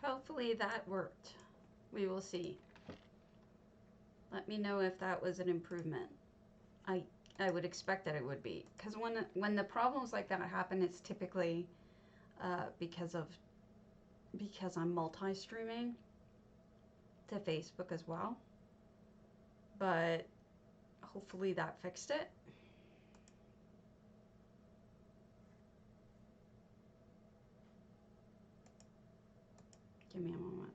Hopefully that worked. We will see. Let me know if that was an improvement. I would expect that it would be, because when the problems like that happen, it's typically because I'm multi-streaming to Facebook as well. But hopefully that fixed it. Give me a moment.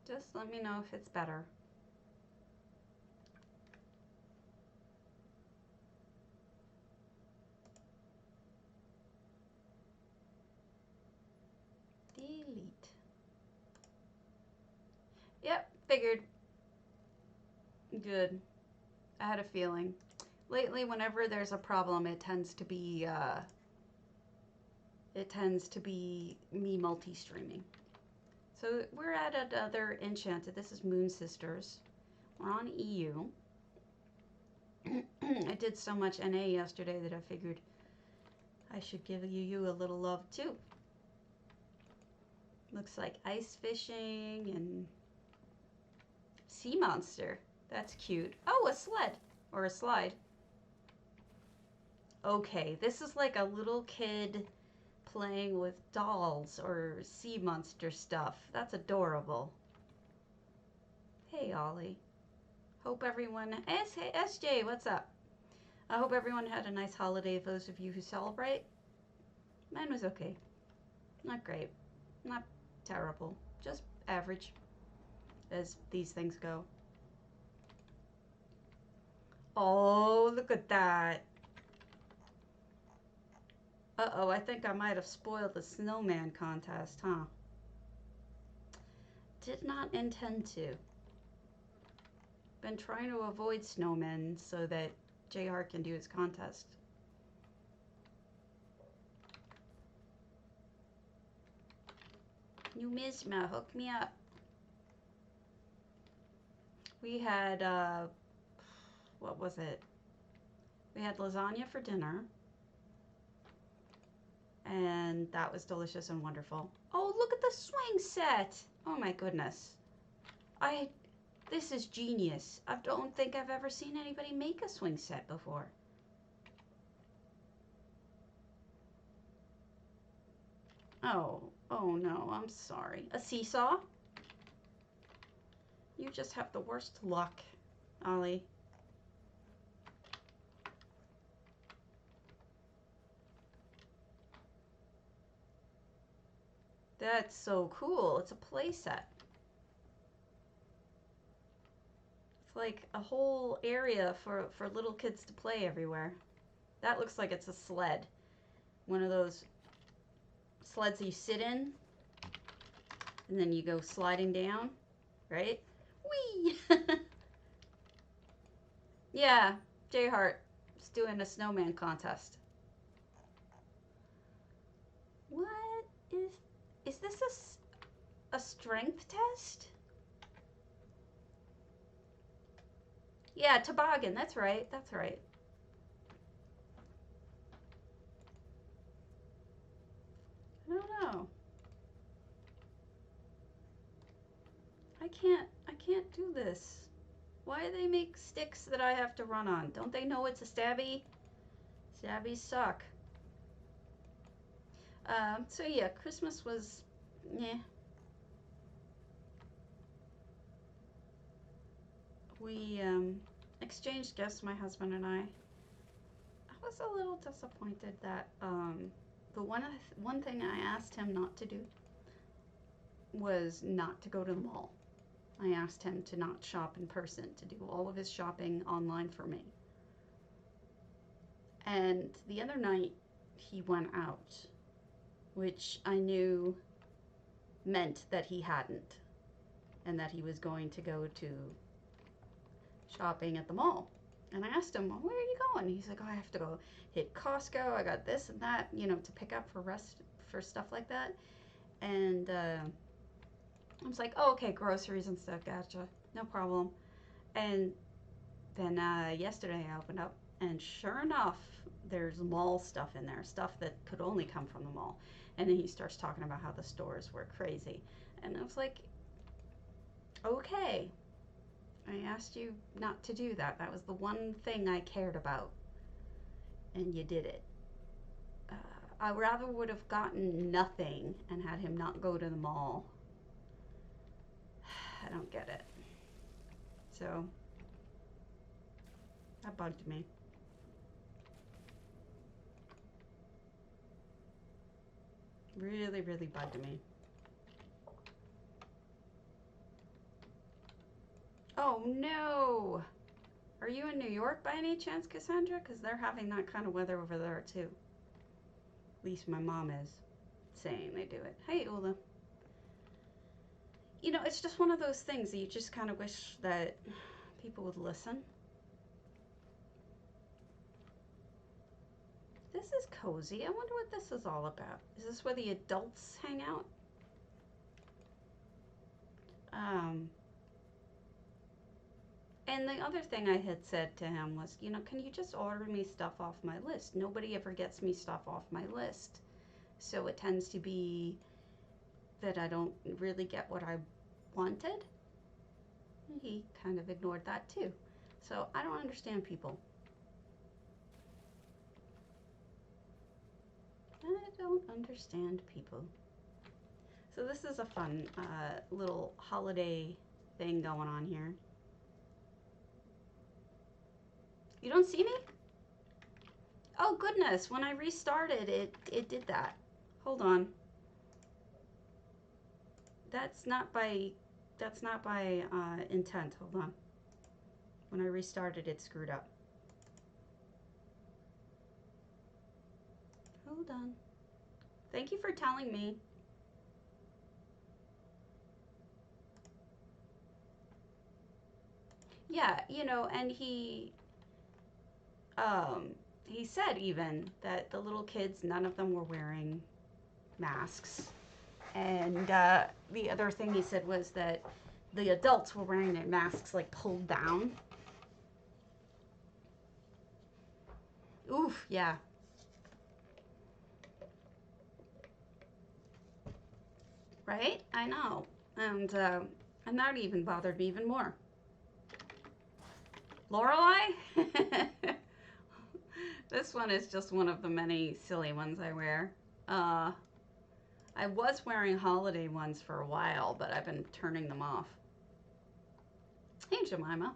Just let me know if it's better. Delete. Yep, figured. Good. I had a feeling. Lately, whenever there's a problem, it tends to be me multi-streaming. So we're at another enchanted. This is Moon Sisters. We're on EU. I did so much NA yesterday that I figured I should give you a little love too. Looks like ice fishing and sea monster. That's cute. Oh, a sled or a slide. Okay, this is like a little kid playing with dolls or sea monster stuff. That's adorable. Hey, Ollie. Hope everyone... Hey, SJ, what's up? I hope everyone had a nice holiday, those of you who celebrate. Mine was okay. Not great. Not terrible. Just average, as these things go. Oh, look at that. Uh-oh, I think I might have spoiled the snowman contest, huh? Did not intend to. Been trying to avoid snowmen so that JR can do his contest. New Misma, hook me up. We had, what was it? We had lasagna for dinner. And that was delicious and wonderful. Oh, look at the swing set. Oh my goodness. This is genius. I don't think I've ever seen anybody make a swing set before. Oh no, I'm sorry. A seesaw? You just have the worst luck, Ollie. That's so cool. It's a play set. It's like a whole area for little kids to play everywhere. That looks like it's a sled. One of those sleds you sit in and then you go sliding down, right? Whee! Yeah, J Hart is doing a snowman contest. What is this a strength test? Yeah, toboggan, that's right, that's right. I don't know. I can't do this. Why do they make sticks that I have to run on? Don't they know it's a stabby? Stabbies suck. So yeah, Christmas was, yeah. We exchanged gifts, my husband and I. I was a little disappointed that the one thing I asked him not to do was not to go to the mall. I asked him to not shop in person, to do all of his shopping online for me. And the other night, he went out, which I knew meant that he hadn't, and that he was going to go to shopping at the mall. And I asked him, well, where are you going? He's like, oh, I have to go hit Costco. I got this and that, you know, to pick up for stuff like that. And I was like, oh, okay, groceries and stuff, gotcha, no problem. And then yesterday I opened up, and sure enough, there's mall stuff in there, stuff that could only come from the mall. And then he starts talking about how the stores were crazy. And I was like, okay, I asked you not to do that. That was the one thing I cared about. And you did it. I rather would have gotten nothing and had him not go to the mall. I don't get it. So, that bugged me. Really, really bugged me. Oh no! Are you in New York by any chance, Cassandra? Because they're having that kind of weather over there too. At least my mom is saying they do it. Hey, Ula. You know, it's just one of those things that you just kind of wish that people would listen. This is cozy. I wonder what this is all about. Is this where the adults hang out? And the other thing I had said to him was, you know, can you just order me stuff off my list? Nobody ever gets me stuff off my list. So it tends to be that I don't really get what I wanted. He kind of ignored that too. So I don't understand people. I don't understand people. So this is a fun little holiday thing going on here. You don't see me? Oh goodness, when I restarted it did that. Hold on. That's not by intent. Hold on. When I restarted it screwed up. Hold on. Thank you for telling me. Yeah, you know, and he said even that the little kids, none of them were wearing masks. And the other thing he said was that the adults were wearing their masks like pulled down. Oof, yeah. Right? I know. And that even bothered me even more. Lorelei? This one is just one of the many silly ones I wear. I was wearing holiday ones for a while, but I've been turning them off. Hey, Jemima.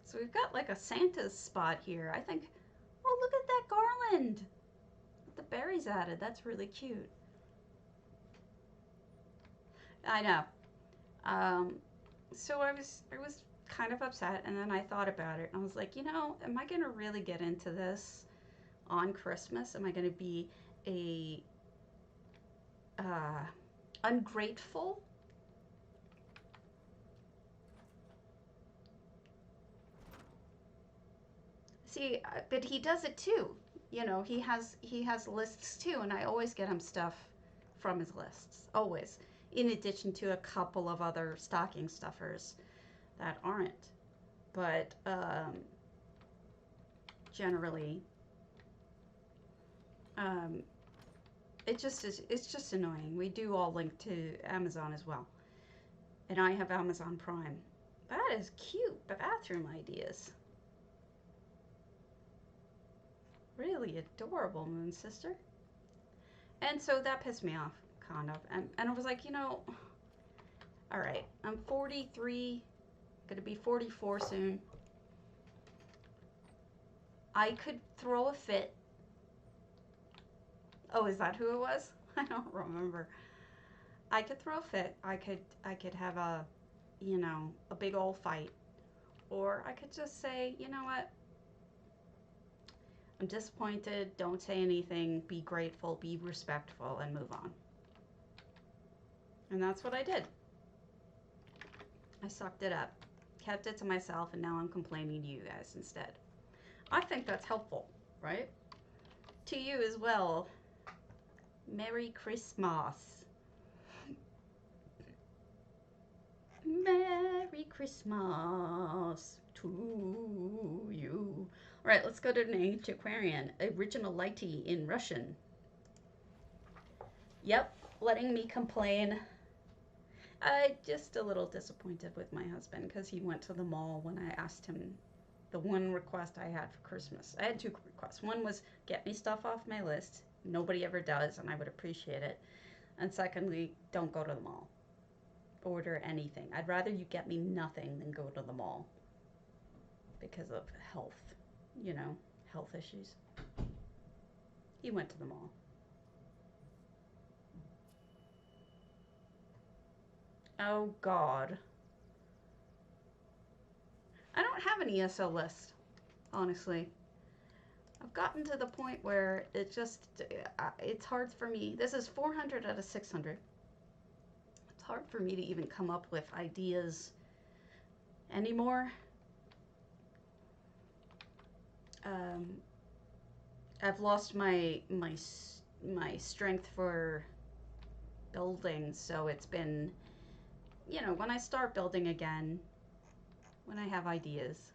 So we've got like a Santa's spot here. I think, oh, look at that garland. The berries added. That's really cute. I know. So I was kind of upset, and then I thought about it. I was like, you know, am I going to really get into this on Christmas? Am I going to be a ungrateful? See, but he does it too. You know, he has lists too, and I always get him stuff from his lists, always. In addition to a couple of other stocking stuffers that aren't. But generally, it's just annoying. We do all link to Amazon as well, and I have Amazon Prime. That is cute. Bathroom ideas. Really adorable, Moon Sister. And so that pissed me off, kind of. And I was like, you know, all right, I'm 43, gonna be 44 soon. I could throw a fit. Oh, is that who it was? I don't remember. I could throw a fit. I could have a, you know, a big old fight. Or I could just say, you know what? I'm disappointed. Don't say anything. Be grateful. Be respectful and move on. And that's what I did. I sucked it up. Kept it to myself, and now I'm complaining to you guys instead. I think that's helpful, right? To you as well. Merry Christmas. Merry Christmas to you. All right, let's go to an antiquarian. Original lighty in Russian. Yep, letting me complain. I just a little disappointed with my husband because he went to the mall when I asked him the one request I had for Christmas. I had two requests. One was get me stuff off my list. Nobody ever does, and I would appreciate it. And secondly, don't go to the mall. Order anything. I'd rather you get me nothing than go to the mall because of health, you know, health issues. He went to the mall. Oh, God. I don't have an ESO list, honestly. I've gotten to the point where it just, it's hard for me. This is 400 out of 600. It's hard for me to even come up with ideas anymore. I've lost my strength for building, so it's been, you know, when I start building again, when I have ideas.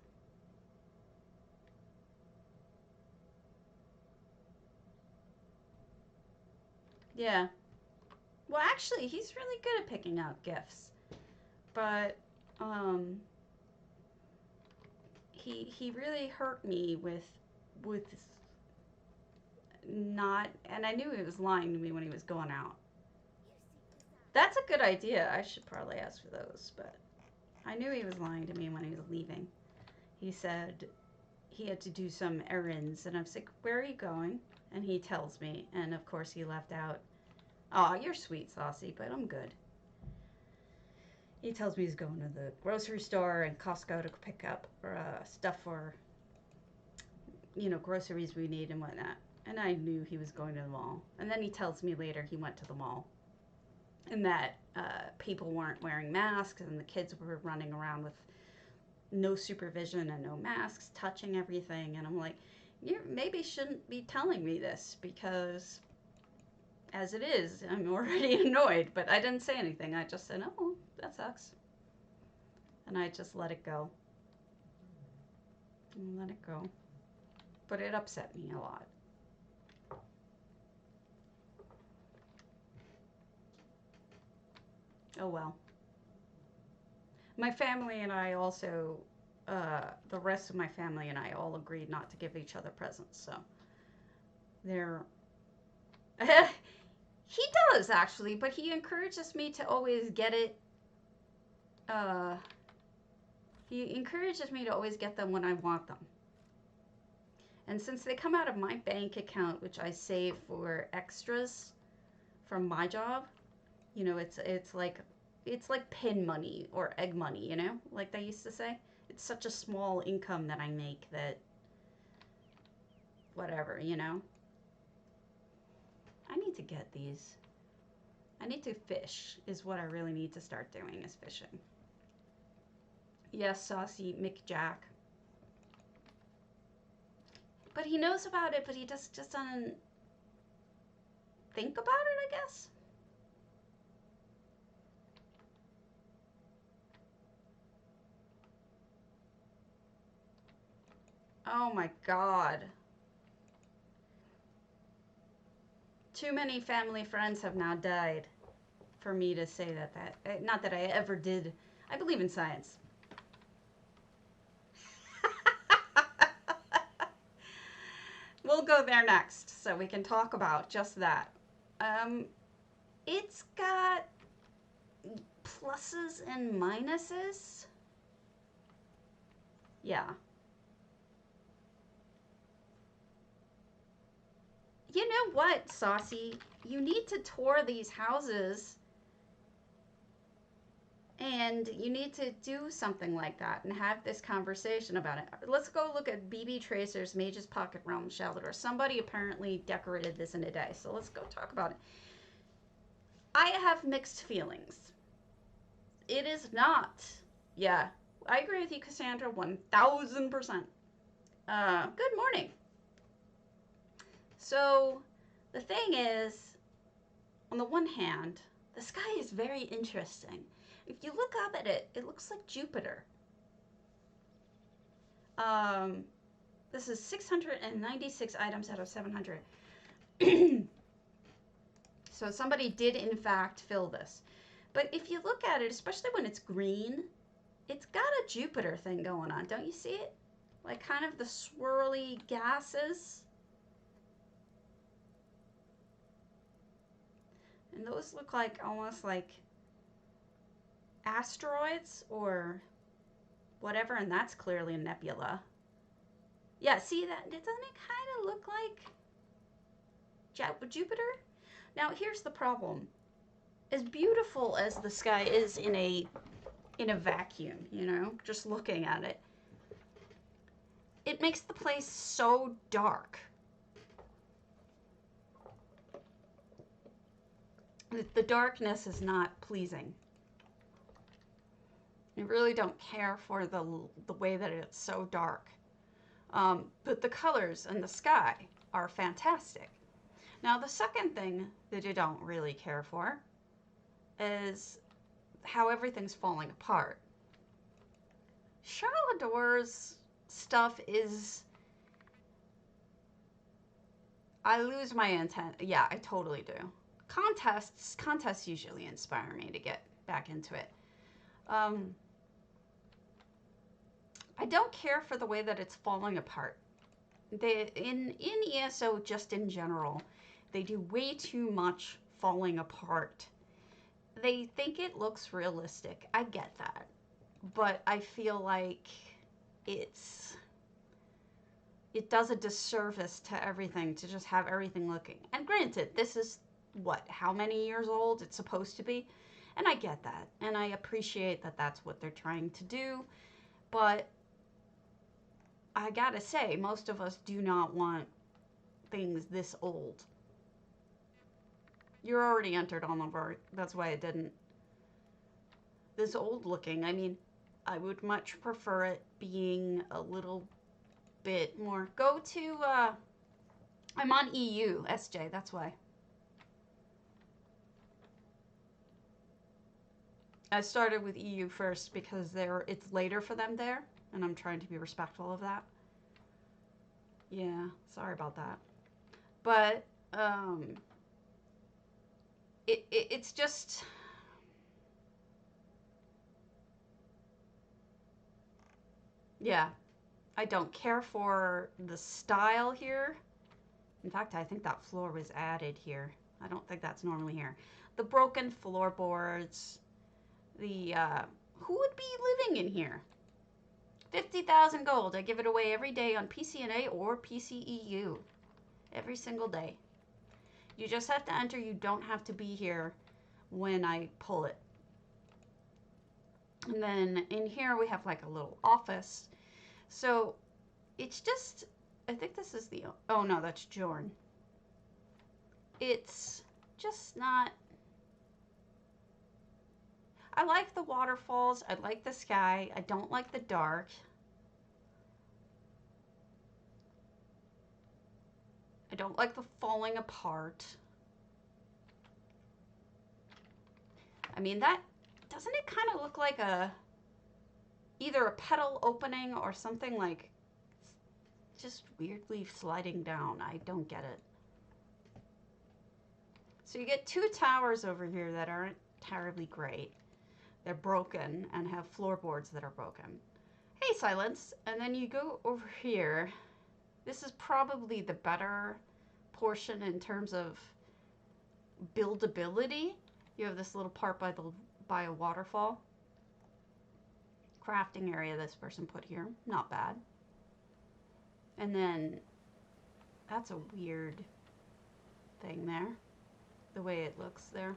Yeah. Well, actually, he's really good at picking out gifts, but he really hurt me with not, and I knew he was lying to me when he was going out. That's a good idea. I should probably ask for those, but I knew he was lying to me when he was leaving. He said he had to do some errands, and I was like, where are you going? And he tells me, and of course he left out, oh, you're sweet, Saucy, but I'm good. He tells me he's going to the grocery store and Costco to pick up stuff for, you know, groceries we need and whatnot. And I knew he was going to the mall. And then he tells me later he went to the mall and that people weren't wearing masks and the kids were running around with no supervision and no masks, touching everything. And I'm like, you maybe shouldn't be telling me this because as it is, I'm already annoyed. But I didn't say anything. I just said, oh, that sucks. And I just let it go. And let it go. But it upset me a lot. Oh well. My family and I also, the rest of my family and I all agreed not to give each other presents. So they're. He does actually, but he encourages me to always get it. He encourages me to always get them when I want them. And since they come out of my bank account, which I save for extras from my job, you know, it's like pin money or egg money, you know, like they used to say. It's such a small income that I make that whatever, you know. I need to get these. I need to fish is what I really need to start doing is fishing. Yes, Saucy McJack. But he knows about it, but he just doesn't think about it, I guess. Oh my God. Too many family friends have now died for me to say that. Not that I ever did. I believe in science. We'll go there next so we can talk about just that. It's got pluses and minuses. Yeah. You know what, Saucy? You need to tour these houses and you need to do something like that and have this conversation about it. Let's go look at BB Tracer's Mage's Pocket Realm Shelter. Somebody apparently decorated this in a day, so let's go talk about it. I have mixed feelings. It is not. Yeah, I agree with you, Cassandra, 1000%. Good morning. So, the thing is, on the one hand, the sky is very interesting. If you look up at it, it looks like Jupiter. This is 696 items out of 700. So somebody did in fact fill this. But if you look at it, especially when it's green, it's got a Jupiter thing going on. Don't you see it? Like kind of the swirly gases. And those look like almost like asteroids or whatever, and that's clearly a nebula. Yeah, see that? Doesn't it kind of look like Jupiter? Now here's the problem. As beautiful as the sky is in a vacuum, you know, just looking at it, it makes the place so dark. The darkness is not pleasing. I really don't care for the way that it's so dark. But the colors and the sky are fantastic. Now, the second thing that you don't really care for is how everything's falling apart. Charlotte Door's stuff is... I lose my intent. Yeah, I totally do. Contests usually inspire me to get back into it. I don't care for the way that it's falling apart. In ESO, just in general, they do way too much falling apart. They think it looks realistic. I get that. But I feel like it does a disservice to everything to just have everything looking. And granted, this is what, how many years old it's supposed to be? And I get that. And I appreciate that that's what they're trying to do. But I gotta say, most of us do not want things this old. You're already entered on the board. That's why it didn't. This old looking, I mean, I would much prefer it being a little bit more. Go to, I'm on EU, SJ, that's why. I started with EU first because it's later for them there, and I'm trying to be respectful of that. Yeah, sorry about that. But, it's just... Yeah, I don't care for the style here. In fact, I think that floor was added here. I don't think that's normally here. The broken floorboards. The, who would be living in here? 50,000 gold. I give it away every day on PCNA or PCEU. Every single day. You just have to enter. You don't have to be here when I pull it. And then in here we have like a little office. So it's just, I think this is the, oh no, that's Jorn. It's just not, I like the waterfalls. I like the sky. I don't like the dark. I don't like the falling apart. I mean, that, doesn't it kind of look like either a petal opening or something like just weirdly sliding down? I don't get it. So you get two towers over here that aren't terribly great. They're broken and have floorboards that are broken. Hey, Silence. And then you go over here. This is probably the better portion in terms of buildability. You have this little part by a waterfall. Crafting area this person put here. Not bad. And then that's a weird thing there. The way it looks there.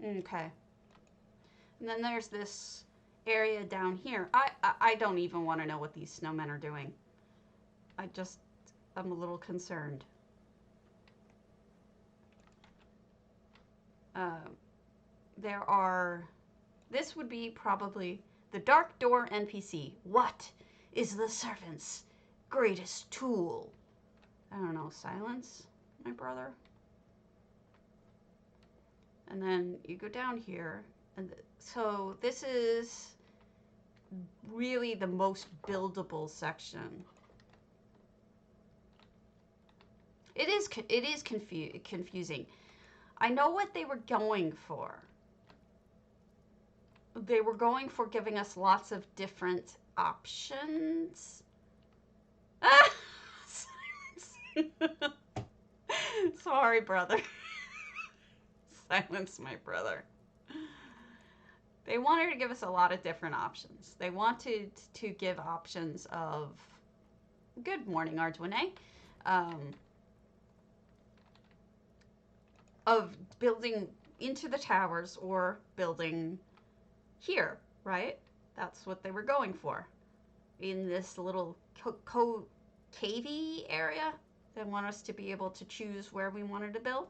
Okay. And then there's this area down here. I don't even want to know what these snowmen are doing. I'm a little concerned. This would be probably the Dark Door NPC. What is the servant's greatest tool? I don't know, silence, my brother? And then you go down here, and so this is really the most buildable section. It is confusing. I know what they were going for. They were going for giving us lots of different options. Ah! Silence. Sorry, brother. Silence, my brother. They wanted to give us a lot of different options. They wanted to give options of, good morning, Arjune, of building into the towers or building here, right? That's what they were going for. In this little cavey area, they want us to be able to choose where we wanted to build.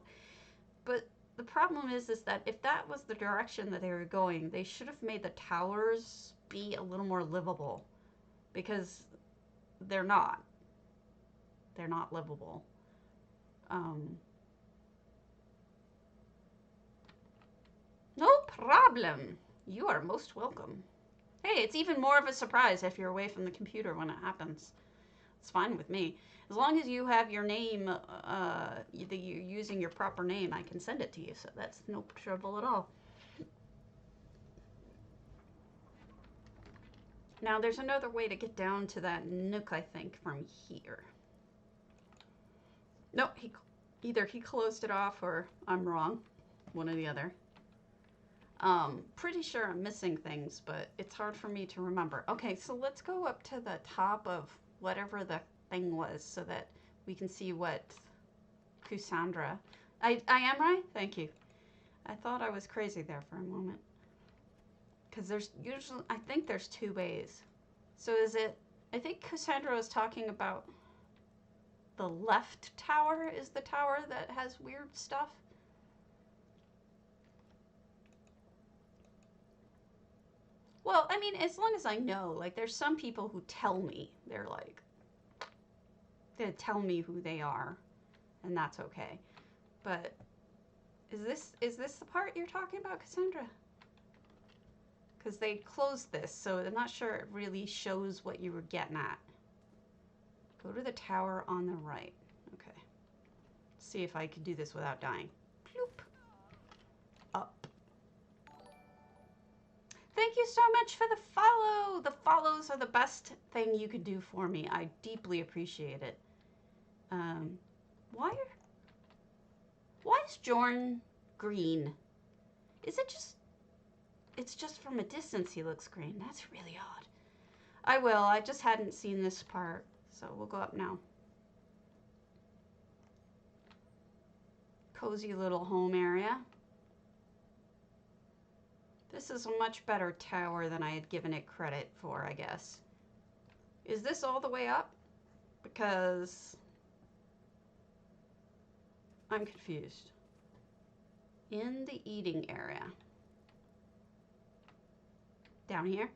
But the problem is that if that was the direction that they were going, they should have made the towers be a little more livable, because they're not. They're not livable. No problem. You are most welcome. Hey, it's even more of a surprise if you're away from the computer when it happens. It's fine with me. As long as you have your name, that you're using your proper name, I can send it to you, so that's no trouble at all. Now, there's another way to get down to that nook, I think, from here. No, either he closed it off or I'm wrong. One or the other. Pretty sure I'm missing things, but it's hard for me to remember. Okay, so let's go up to the top of whatever the thing was so that we can see what Cassandra... I am right? Thank you. I thought I was crazy there for a moment. Because there's usually... I think there's two ways. So is it... I think Cassandra was talking about the left tower is the tower that has weird stuff. Well, I mean, as long as I know, like, there's some people who tell me, they're like, they tell me who they are, and that's okay. But is this the part you're talking about, Cassandra? Because they closed this, so I'm not sure it really shows what you were getting at. Go to the tower on the right. Okay. See if I can do this without dying. Bloop. Up. Thank you so much for the follow. The follows are the best thing you could do for me. I deeply appreciate it. Why is Jorn green? Is it just... It's just from a distance he looks green. That's really odd. I will. I just hadn't seen this part. So we'll go up now. Cozy little home area. This is a much better tower than I had given it credit for, I guess. Is this all the way up? Because I'm confused. In the eating area. Down here?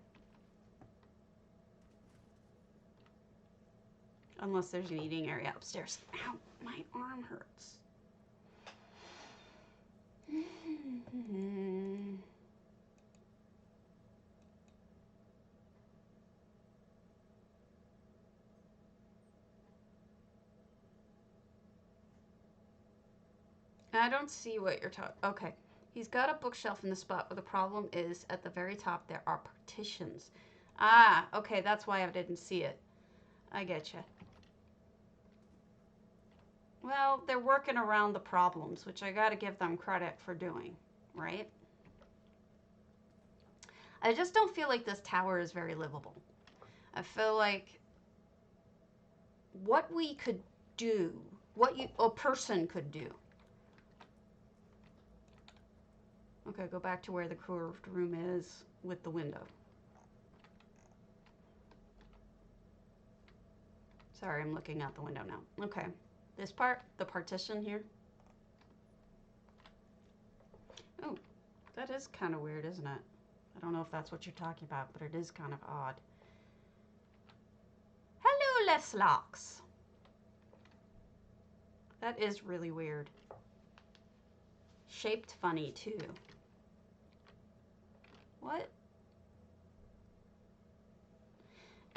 Unless there's an eating area upstairs. Ow, my arm hurts. I don't see what you're talking... Okay. He's got a bookshelf in the spot where the problem is at the very top there are partitions. Ah, okay, that's why I didn't see it. I get you. Well, they're working around the problems, which I gotta give them credit for doing, right? I just don't feel like this tower is very livable. I feel like what we could do, what a person could do. Okay, go back to where the curved room is with the window. Sorry, I'm looking out the window now. Okay, this part, the partition here. Oh, that is kind of weird, isn't it? I don't know if that's what you're talking about, but it is kind of odd. Hello, Leslocks. That is really weird. Shaped funny, too. What?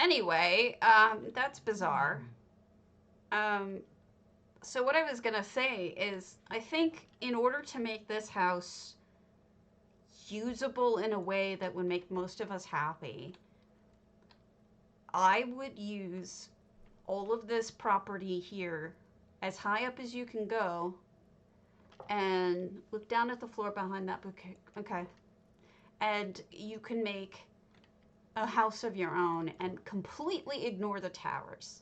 Anyway, that's bizarre. So what I was gonna say is, I think in order to make this house usable in a way that would make most of us happy, I would use all of this property here as high up as you can go and look down at the floor behind that bouquet. Okay. And you can make a house of your own and completely ignore the towers.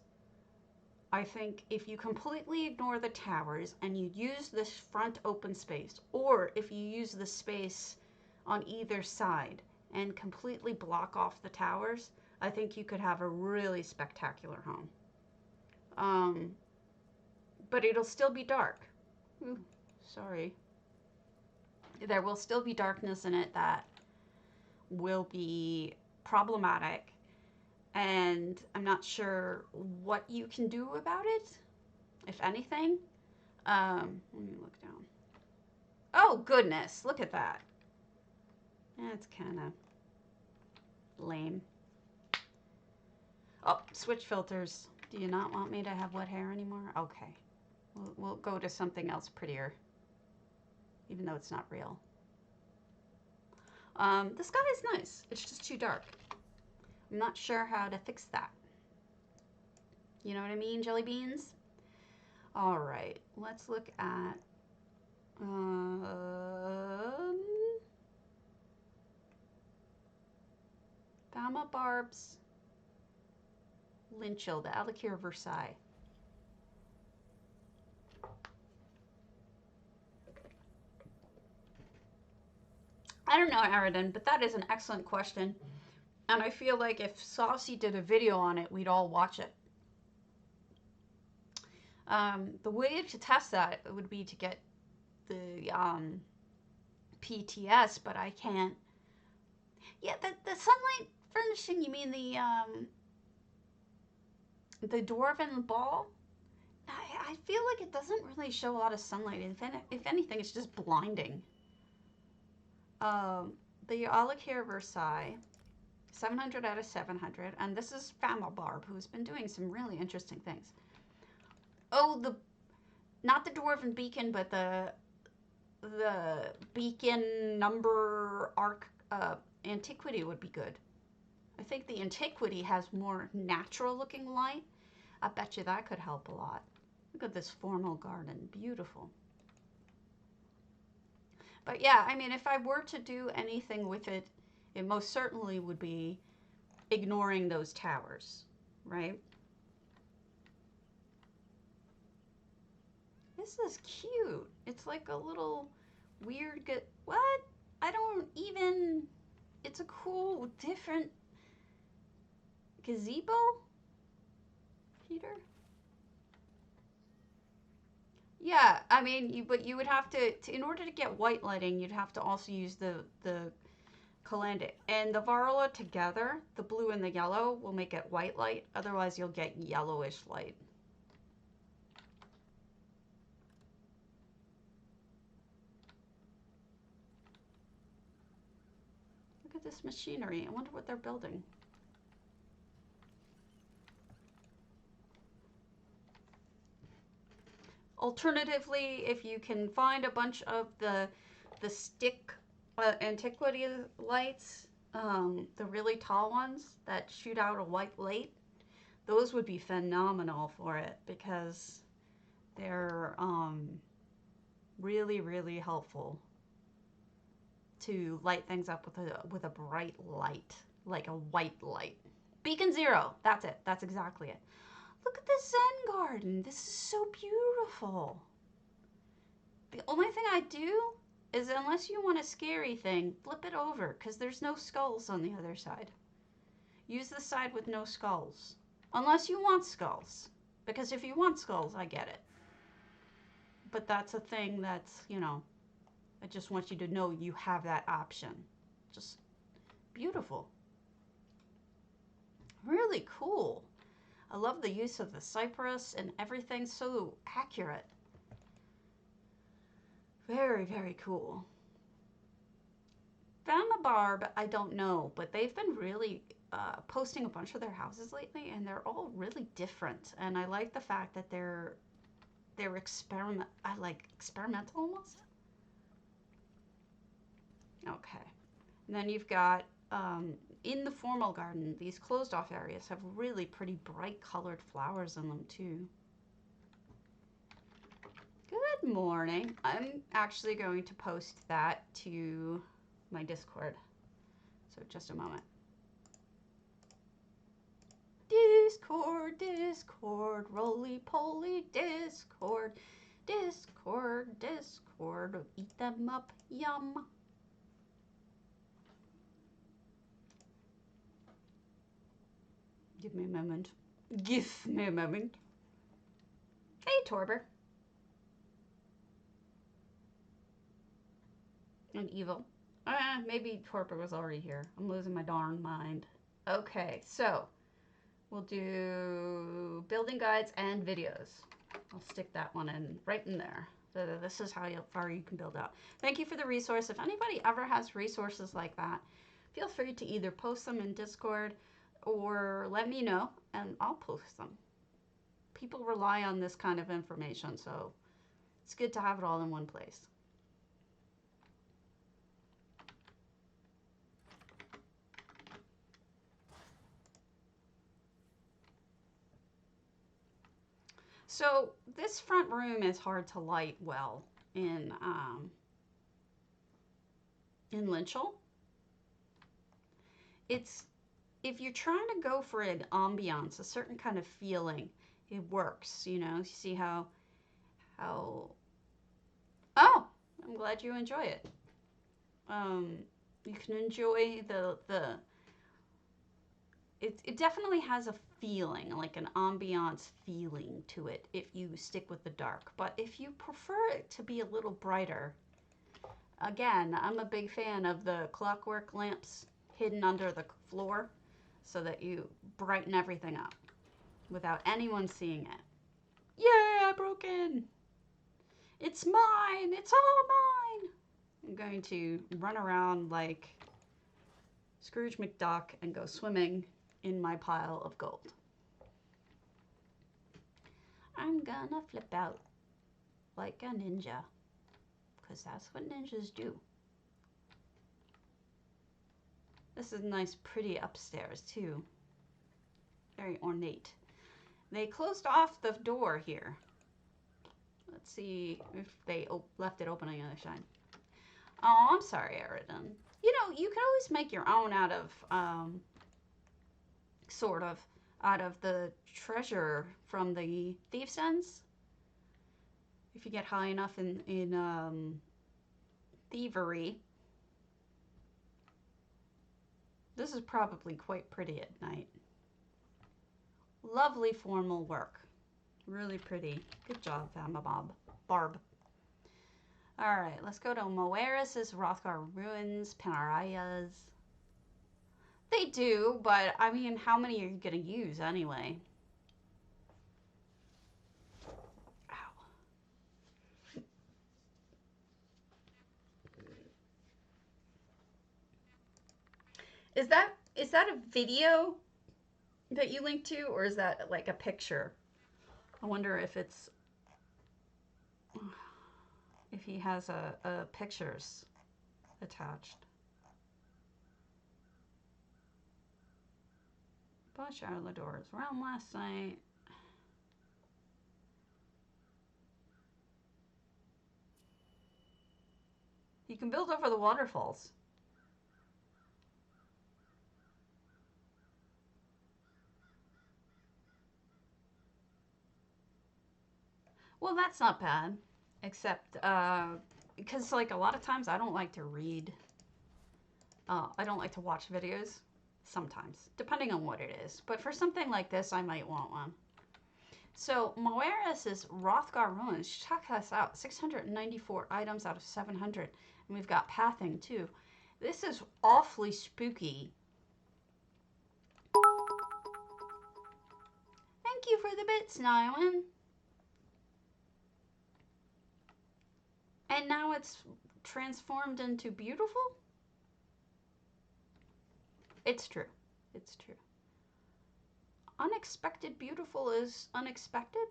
I think if you completely ignore the towers and you use this front open space, or if you use the space on either side and completely block off the towers, I think you could have a really spectacular home. But it'll still be dark. Ooh, sorry. There will still be darkness in it that will be problematic, and I'm not sure what you can do about it, if anything. Let me look down. Oh, goodness, look at that. That's kind of lame. Oh, switch filters. Do you not want me to have wet hair anymore? Okay. We'll go to something else prettier, even though it's not real. The sky is nice. It's just too dark. I'm not sure how to fix that. You know what I mean, jelly beans? All right, let's look at Fama Barb's Lynchill, the Alikir Versailles. I don't know, Aridin, but that is an excellent question. And I feel like if Saucy did a video on it, we'd all watch it. The way to test that would be to get the PTS, but I can't. Yeah, the sunlight furnishing, you mean the dwarven ball? I feel like it doesn't really show a lot of sunlight. If anything, it's just blinding. The Alikir Versailles, 700 out of 700, and this is Fama Barb, who's been doing some really interesting things. Oh, not the Dwarven Beacon, but the Beacon number arc Antiquity would be good. I think the Antiquity has more natural looking light. I bet you that could help a lot. Look at this formal garden, beautiful. But yeah, I mean, if I were to do anything with it, it most certainly would be ignoring those towers, right? This is cute. It's like a little weird, what? I don't even, it's a cool, different gazebo, Peter? Yeah, I mean, but you would have to, in order to get white lighting, you'd have to also use the Calandic. And the Varla together, the blue and the yellow, will make it white light. Otherwise, you'll get yellowish light. Look at this machinery. I wonder what they're building. Alternatively, if you can find a bunch of the stick antiquity lights, the really tall ones that shoot out a white light, those would be phenomenal for it because they're really, really helpful to light things up with a bright light, like a white light. Beacon Zero, that's it. That's exactly it. Look at this Zen garden. This is so beautiful. The only thing I do is, unless you want a scary thing, flip it over, because there's no skulls on the other side. Use the side with no skulls. Unless you want skulls. Because if you want skulls, I get it. But that's a thing that's, you know, I just want you to know you have that option. Just beautiful. Really cool. I love the use of the cypress and everything, so accurate. Very, very cool. Fama Barb, I don't know, but they've been really posting a bunch of their houses lately, and they're all really different. And I like the fact that they're experimental almost. Okay. And then you've got in the formal garden, these closed off areas have really pretty bright colored flowers in them too. Good morning. I'm actually going to post that to my Discord. So just a moment. Discord, Discord, roly-poly, Discord, Discord, Discord, eat them up, yum. Give me a moment. Give me a moment. Hey, Torber. And Evil. Maybe Torber was already here. I'm losing my darn mind. Okay, so we'll do building guides and videos. I'll stick that one in right in there. This is how far you can build out. Thank you for the resource. If anybody ever has resources like that, feel free to either post them in Discord or let me know and I'll post them. People rely on this kind of information, so it's good to have it all in one place. So this front room is hard to light well in Lynchel. It's, if you're trying to go for an ambiance, a certain kind of feeling, it works, you know. You see how oh, I'm glad you enjoy it. You can enjoy it definitely has a feeling, like an ambiance feeling to it if you stick with the dark. But if you prefer it to be a little brighter, again, I'm a big fan of the clockwork lamps hidden under the floor so that you brighten everything up without anyone seeing it. Yeah, broken! It's mine! It's all mine! I'm going to run around like Scrooge McDuck and go swimming in my pile of gold. I'm gonna flip out like a ninja, because that's what ninjas do. This is nice, pretty upstairs too. Very ornate. They closed off the door here. Let's see if they left it open on the other side. Oh, I'm sorry, Eridan. You know, you can always make your own out of, sort of, out of the treasure from the Thieves' Ends. If you get high enough in thievery. This is probably quite pretty at night. Lovely formal work. Really pretty. Good job, Barb. Alright, let's go to Moeris' Wrothgar Ruins, Panaraya's. They do, but I mean, how many are you going to use anyway? Ow. Is that a video that you linked to, or is that like a picture? I wonder if it's, if he has a pictures attached. Watch out of the doors. Around last night. You can build over the waterfalls. Well, that's not bad. Except, because like a lot of times I don't like to read. I don't like to watch videos. Sometimes, depending on what it is. But for something like this, I might want one. So, Moeris is Wrothgar Ruins. Check this out. 694 items out of 700. And we've got pathing, too. This is awfully spooky. Thank you for the bits, Nylon. And now it's transformed into beautiful? It's true. It's true. Unexpected beautiful is unexpected?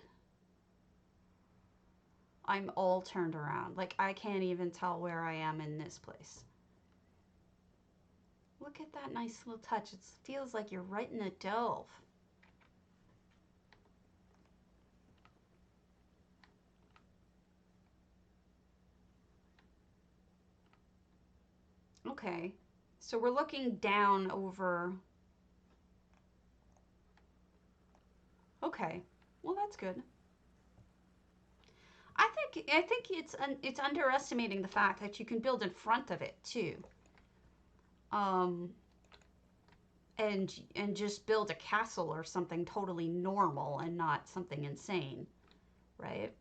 I'm all turned around. Like, I can't even tell where I am in this place. Look at that nice little touch. It feels like you're right in a delve. Okay, so we're looking down over. Okay, well that's good. I think it's underestimating the fact that you can build in front of it too. Um, and just build a castle or something totally normal and not something insane, right?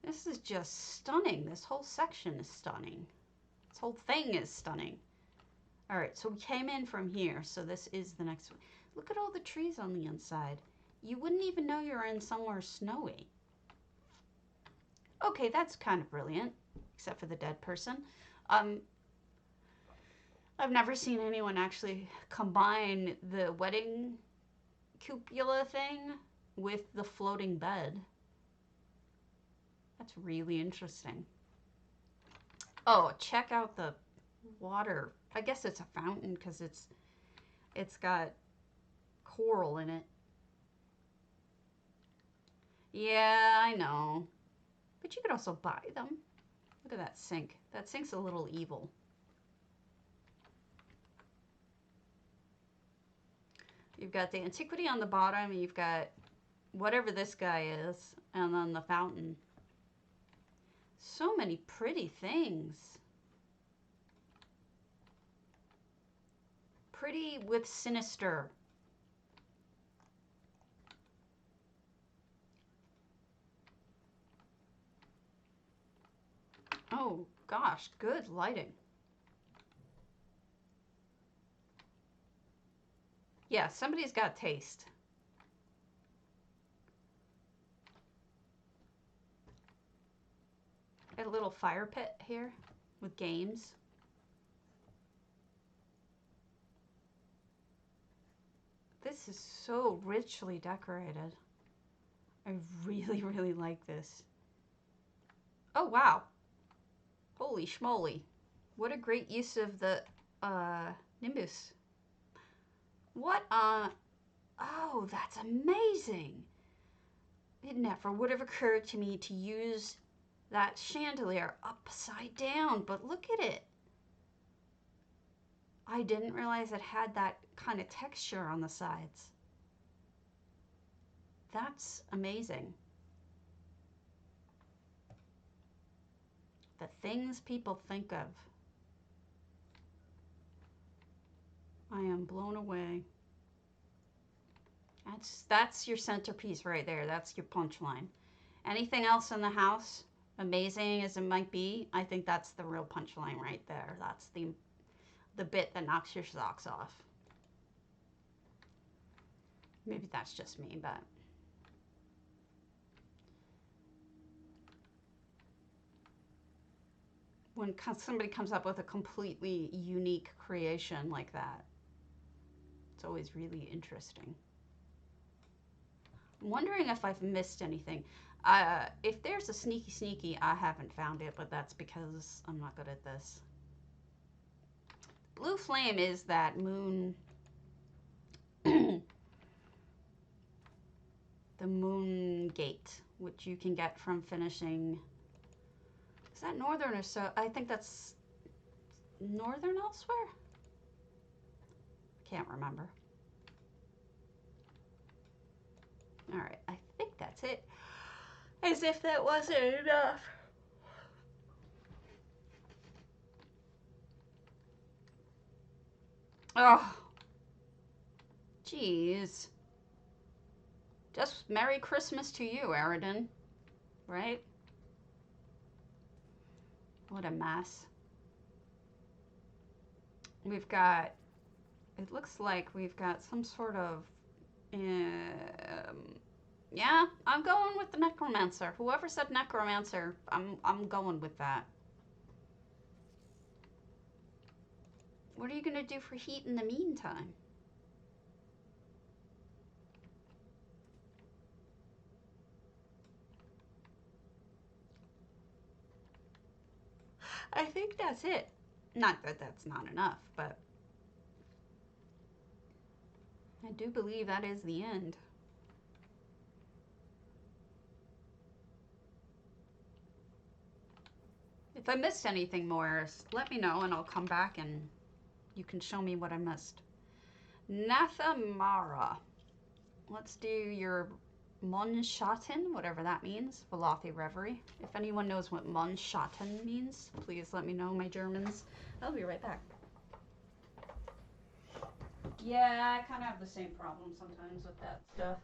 This is just stunning. This whole section is stunning. This whole thing is stunning. All right, so we came in from here, so this is the next one. Look at all the trees on the inside. You wouldn't even know you're in somewhere snowy. Okay, that's kind of brilliant, except for the dead person. I've never seen anyone actually combine the wedding cupola thing with the floating bed. That's really interesting. Oh, check out the water. I guess it's a fountain because it's got coral in it. Yeah, I know. But you could also buy them. Look at that sink. That sink's a little evil. You've got the antiquity on the bottom. You've got whatever this guy is. And then the fountain. So many pretty things. Pretty with sinister. Oh, gosh. Good lighting. Yeah, somebody's got taste. A little fire pit here with games. This is so richly decorated. I really, really like this. Oh, wow. Holy schmoly. What a great use of the Nimbus. What oh, that's amazing. It never would have occurred to me to use that chandelier upside down, but look at it. I didn't realize it had that kind of texture on the sides. That's amazing. The things people think of. I am blown away. That's your centerpiece right there. That's your punchline. Anything else in the house, amazing as it might be, I think that's the real punchline right there. That's the bit that knocks your socks off. Maybe that's just me, but when somebody comes up with a completely unique creation like that, it's always really interesting. I'm wondering if I've missed anything. If there's a sneaky, I haven't found it, but that's because I'm not good at this. Blue flame is that moon, the moon gate, which you can get from finishing. Is that northern or so? I think that's northern elsewhere. Can't remember. All right, I think that's it. As if that wasn't enough. Oh, jeez. Just Merry Christmas to you, Aridin. Right? What a mess. We've got, it looks like we've got some sort of, yeah, I'm going with the necromancer. Whoever said necromancer, I'm going with that. What are you going to do for heat in the meantime? I think that's it. Not that that's not enough, but I do believe that is the end. If I missed anything more, let me know and I'll come back and you can show me what I missed. Nathamara. Let's do your Mondschatten, whatever that means. Velothi Reverie. If anyone knows what Mondschatten means, please let me know, my Germans. I'll be right back. Yeah, I kind of have the same problem sometimes with that stuff.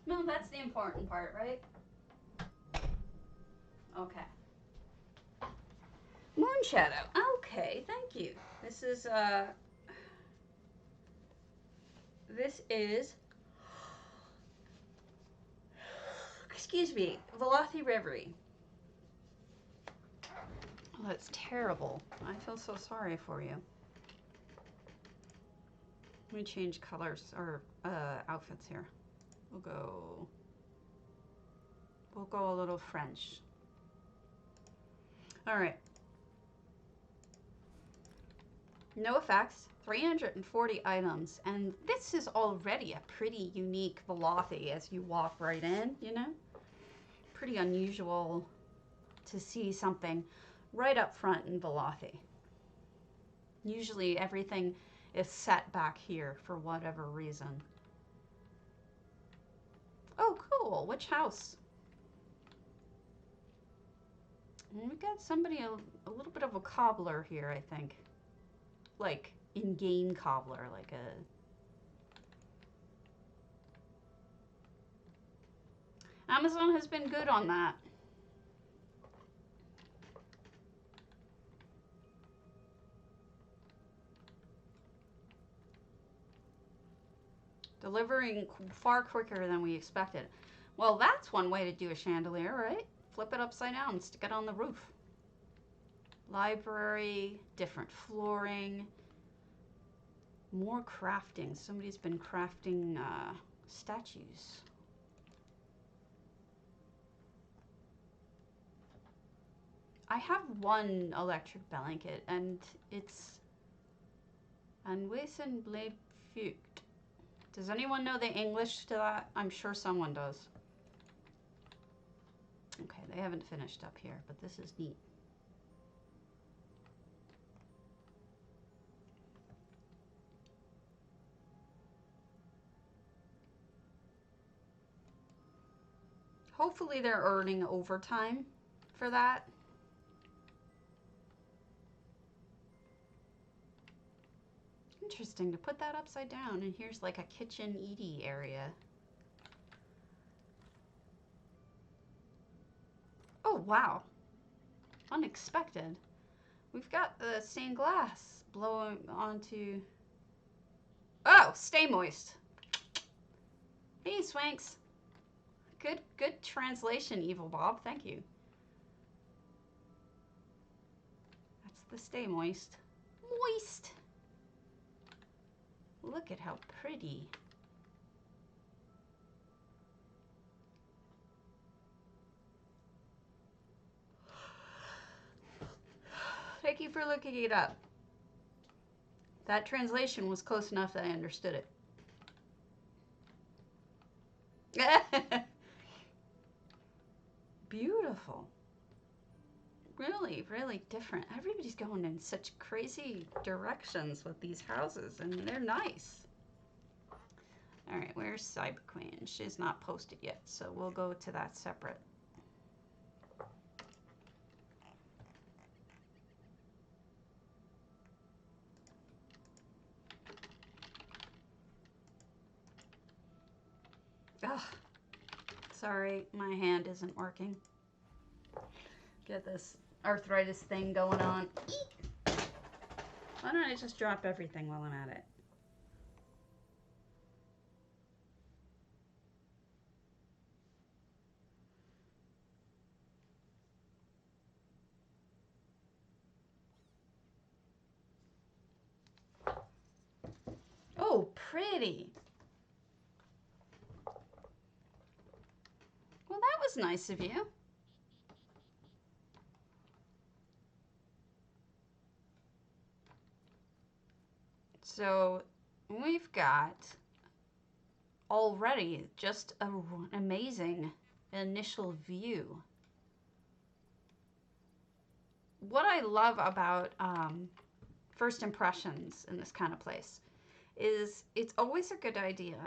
No, that's the important part, right? Okay. Moon Shadow. Okay, thank you. This is excuse me, Velothi Reverie. Oh, that's terrible. I feel so sorry for you. Let me change colors or outfits here. We'll go a little French. All right. No effects, 340 items, and this is already a pretty unique Velothi as you walk right in, you know? Pretty unusual to see something right up front in Velothi. Usually everything is set back here for whatever reason. Oh, cool. Which house? We got somebody, a little bit of a cobbler here, I think. Like, in-game cobbler, like a... Amazon has been good on that. Delivering far quicker than we expected. Well, that's one way to do a chandelier, right? Flip it upside down and stick it on the roof. Library, different flooring, more crafting. Somebody's been crafting statues. I have one electric blanket and it's Anwesen Blade Fugt. Does anyone know the English to that? I'm sure someone does. Okay, they haven't finished up here, but this is neat. Hopefully they're earning overtime for that. Interesting to put that upside down, and here's like a kitchen eaty area. Oh, wow. Unexpected. We've got the stained glass blowing onto... Oh, stay moist. Hey, Swanks. Good translation, Evil Bob. Thank you. That's the stay moist. Moist. Look at how pretty. Thank you for looking it up. That translation was close enough that I understood it. Beautiful. Really, really different. Everybody's going in such crazy directions with these houses, and they're nice. All right, where's Cyber Queen? She's not posted yet, so we'll go to that separate. Ugh. Sorry, my hand isn't working. Get this arthritis thing going on. Eek. Why don't I just drop everything while I'm at it? Oh, pretty. Well, that was nice of you. So we've got already just an amazing initial view. What I love about first impressions in this kind of place is it's always a good idea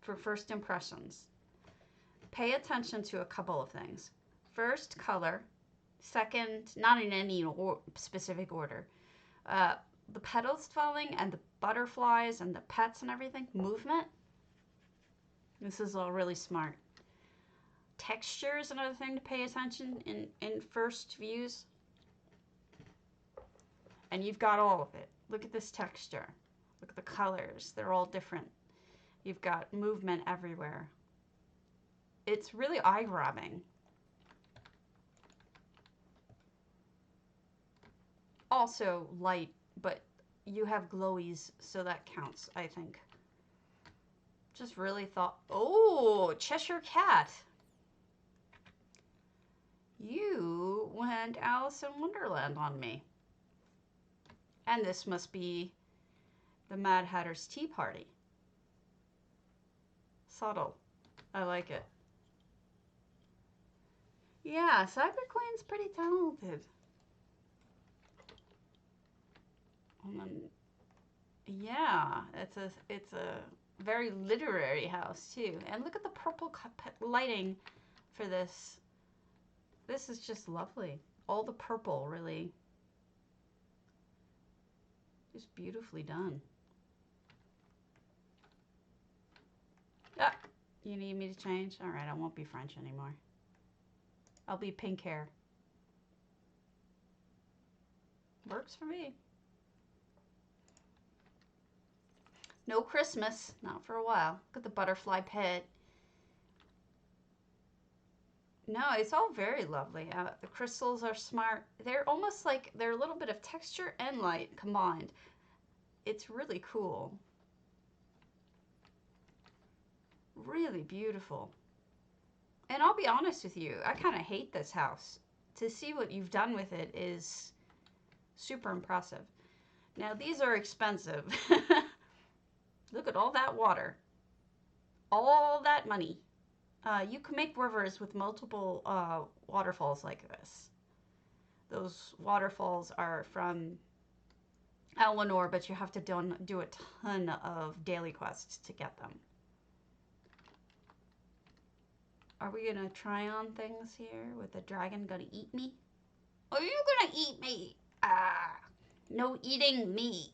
for first impressions. Pay attention to a couple of things. First, color. Second, not in any specific order. The petals falling and the butterflies and the pets and everything. Movement. This is all really smart. Texture is another thing to pay attention in first views. And you've got all of it. Look at this texture. Look at the colors. They're all different. You've got movement everywhere. It's really eye-grabbing. Also light, but you have glowies, so that counts, I think. Just really thought, oh, Cheshire Cat. You went Alice in Wonderland on me. And this must be the Mad Hatter's Tea Party. Subtle. I like it. Yeah, Cyber Queen's pretty talented. And then, yeah, it's a very literary house too. And look at the purple lighting for this. This is just lovely. All the purple, really. Just beautifully done. Ah, you need me to change? All right, I won't be French anymore. I'll be pink hair. Works for me. No Christmas, not for a while. Look at the butterfly pit. No, it's all very lovely. The crystals are smart. They're almost like they're a little bit of texture and light combined. It's really cool. Really beautiful. And I'll be honest with you, I kind of hate this house. To see what you've done with it is super impressive. Now, these are expensive. Look at all that water. All that money. You can make rivers with multiple waterfalls like this. Those waterfalls are from Eleanor, but you have to do a ton of daily quests to get them. Are we gonna try on things here with the dragon gonna eat me? Are you gonna eat me? Ah, no eating me.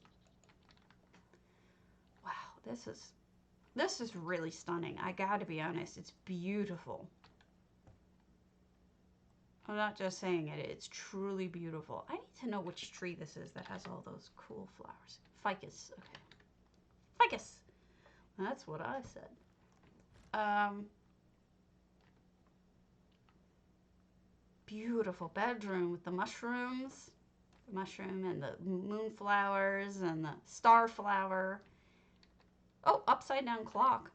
Wow, this is really stunning. I gotta be honest, it's beautiful. I'm not just saying it, it's truly beautiful. I need to know which tree this is that has all those cool flowers. Ficus, okay. Ficus, that's what I said. Beautiful bedroom with the mushrooms. The mushroom and the moonflowers and the starflower. Oh, upside down clock.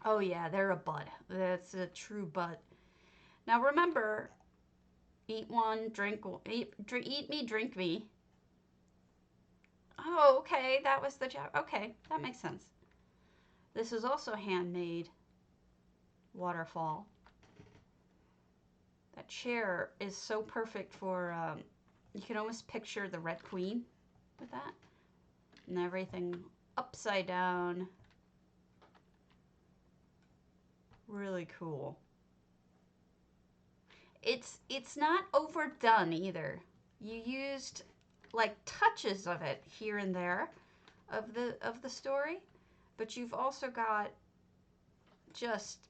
Oh yeah, they're a bud. That's a true bud. Now remember, eat one, drink, eat me, drink me. Oh, okay, that was the job. Okay, that makes sense. This is also handmade waterfall. That chair is so perfect for, you can almost picture the Red Queen with that. And everything upside down. Really cool. It's not overdone either. You used like touches of it here and there of the story, but you've also got just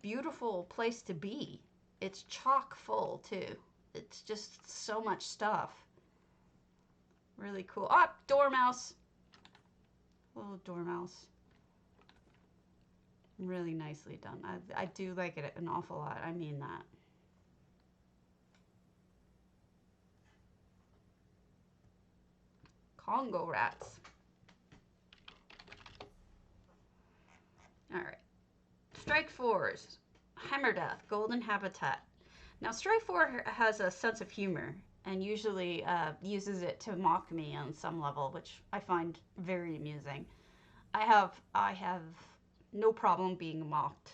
beautiful place to be. It's chock full too. It's just so much stuff. Really cool. Oh, dormouse. Little dormouse. Really nicely done. I do like it an awful lot. I mean that. Congo rats. All right. Strike 4s. Hammerdeath, Golden Habitat. Now, Strike 4 has a sense of humor and usually uses it to mock me on some level, which I find very amusing. I have no problem being mocked.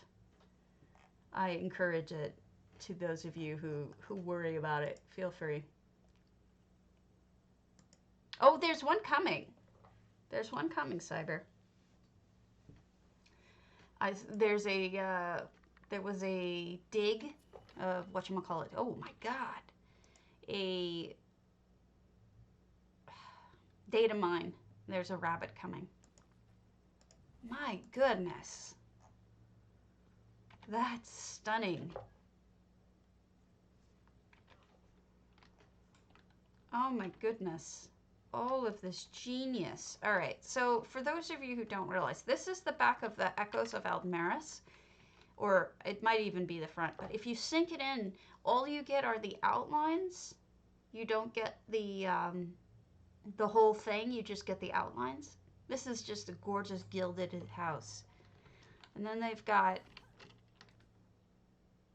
I encourage it to those of you who worry about it. Feel free. Oh, there's one coming. There's one coming, Cyber. There was a dig of whatchamacallit. Oh my god. A data mine. There's a rabbit coming. My goodness. That's stunning. Oh my goodness. All of this genius. All right, so for those of you who don't realize, this is the back of the Echoes of Aldmeris, or it might even be the front, but if you sink it in, all you get are the outlines. You don't get the whole thing, you just get the outlines. This is just a gorgeous gilded house. And then they've got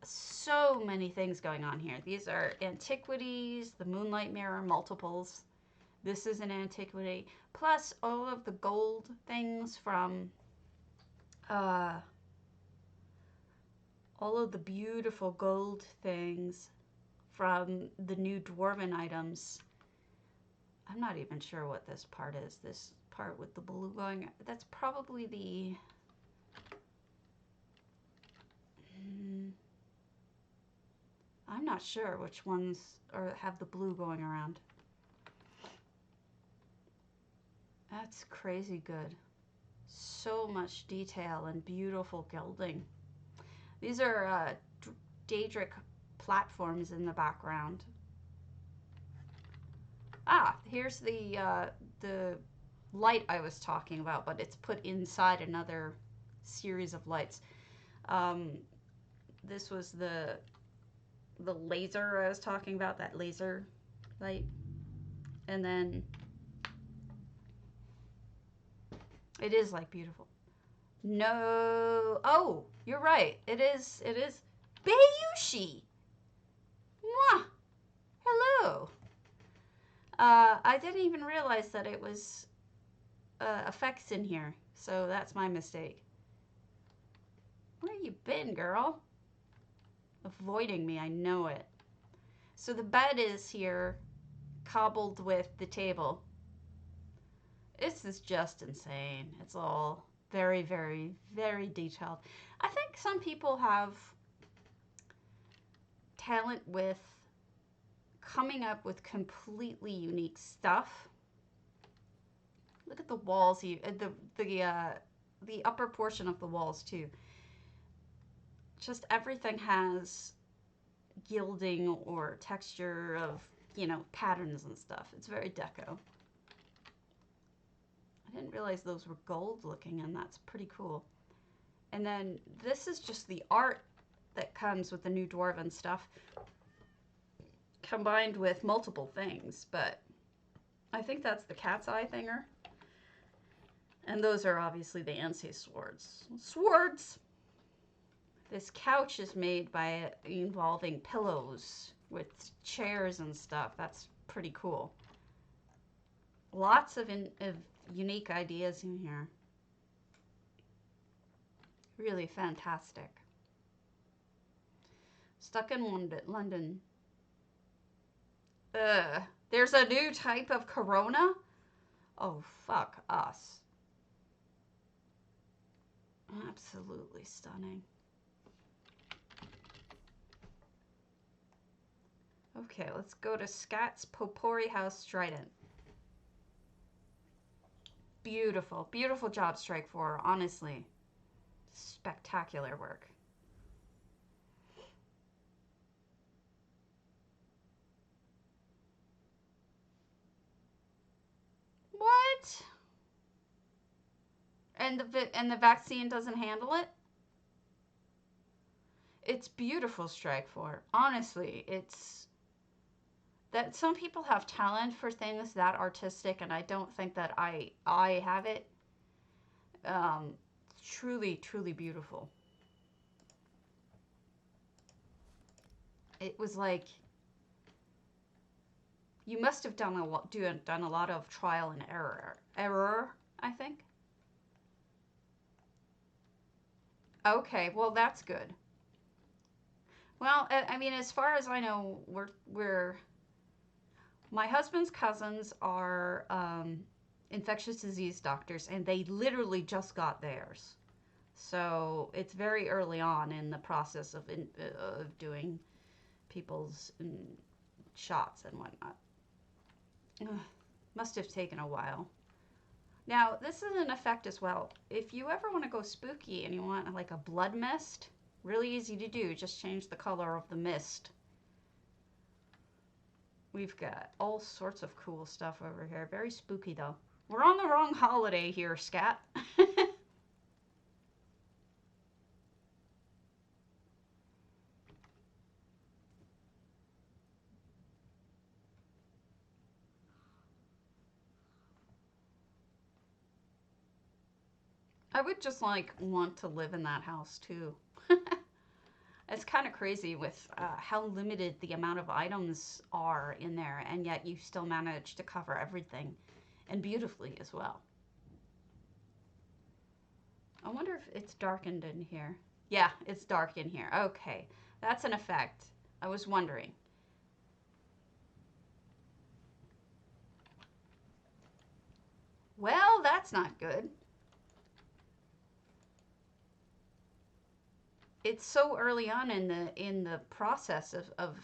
so many things going on here. These are antiquities, the Moonlight Mirror multiples. This is an antiquity, plus all of the gold things from, all of the beautiful gold things from the new Dwarven items. I'm not even sure what this part is. This part with the blue going, that's probably the, I'm not sure which ones have the blue going around. That's crazy good. So much detail and beautiful gilding. These are Daedric platforms in the background. Ah, here's the light I was talking about, but it's put inside another series of lights. This was the laser I was talking about, that laser light. And then it is like beautiful. No, oh, you're right. It is Bayushi. Mwah. Hello. I didn't even realize that it was effects in here, so that's my mistake. Where you been, girl? Avoiding me, I know it. So the bed is here, cobbled with the table. This is just insane. It's all very, very, very detailed. I think some people have talent with coming up with completely unique stuff. Look at the walls, the upper portion of the walls too. Just everything has gilding or texture of, you know, patterns and stuff. It's very deco. I didn't realize those were gold looking, and that's pretty cool. And then this is just the art that comes with the new Dwarven stuff, combined with multiple things, but I think that's the cat's eye thinger. And those are obviously the Ansei swords. Swords! This couch is made by involving pillows with chairs and stuff. That's pretty cool. Lots of unique ideas in here. Really fantastic. Stuck in London. There's a new type of corona? Oh, fuck us. Absolutely stunning. Okay, let's go to Scat's Potpourri House Strident. Beautiful. Beautiful job, Strike 4. Honestly. Spectacular work. What? And the vaccine doesn't handle it? It's beautiful, Strike 4. Honestly, it's that some people have talent for things that artistic, and I don't think that I have it. Truly, truly beautiful. It was like you must have done a lot of trial and error, I think. Okay, well that's good. Well, I mean, as far as I know, we're my husband's cousins are infectious disease doctors, and they literally just got theirs. So it's very early on in the process of doing people's shots and whatnot. Ugh, must have taken a while. Now, this is an effect as well. If you ever want to go spooky and you want like a blood mist, really easy to do. Just change the color of the mist. We've got all sorts of cool stuff over here. Very spooky though. We're on the wrong holiday here, Scat. I would just like want to live in that house too. It's kind of crazy with how limited the amount of items are in there, and yet you still manage to cover everything, and beautifully as well. I wonder if it's darkened in here. Yeah, it's dark in here. Okay, that's an effect. I was wondering. Well, that's not good. It's so early on in the process of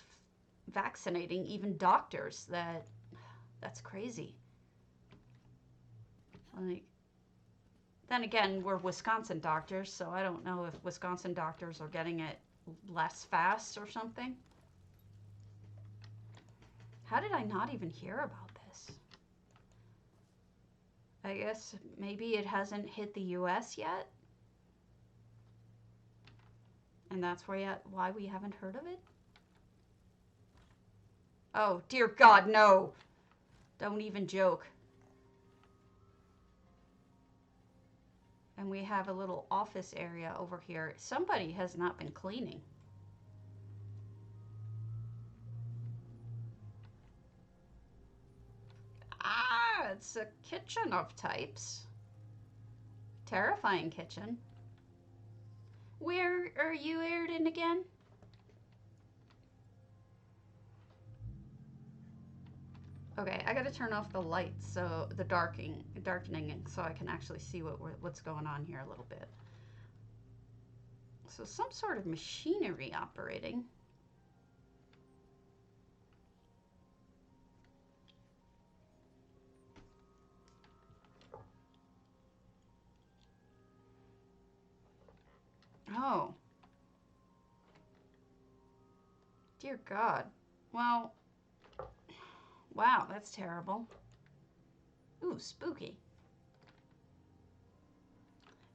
vaccinating even doctors that's crazy. Like, then again, we're Wisconsin doctors, so I don't know if Wisconsin doctors are getting it less fast or something. How did I not even hear about this? I guess maybe it hasn't hit the US yet? And that's why we haven't heard of it? Oh, dear God, no! Don't even joke. And we have a little office area over here. Somebody has not been cleaning. Ah, it's a kitchen of types. Terrifying kitchen. Where are you aired in again? Okay, I gotta turn off the lights, so the darkening, so I can actually see what's going on here a little bit. So some sort of machinery operating. Oh. Dear God. Well, wow, that's terrible. Ooh, spooky.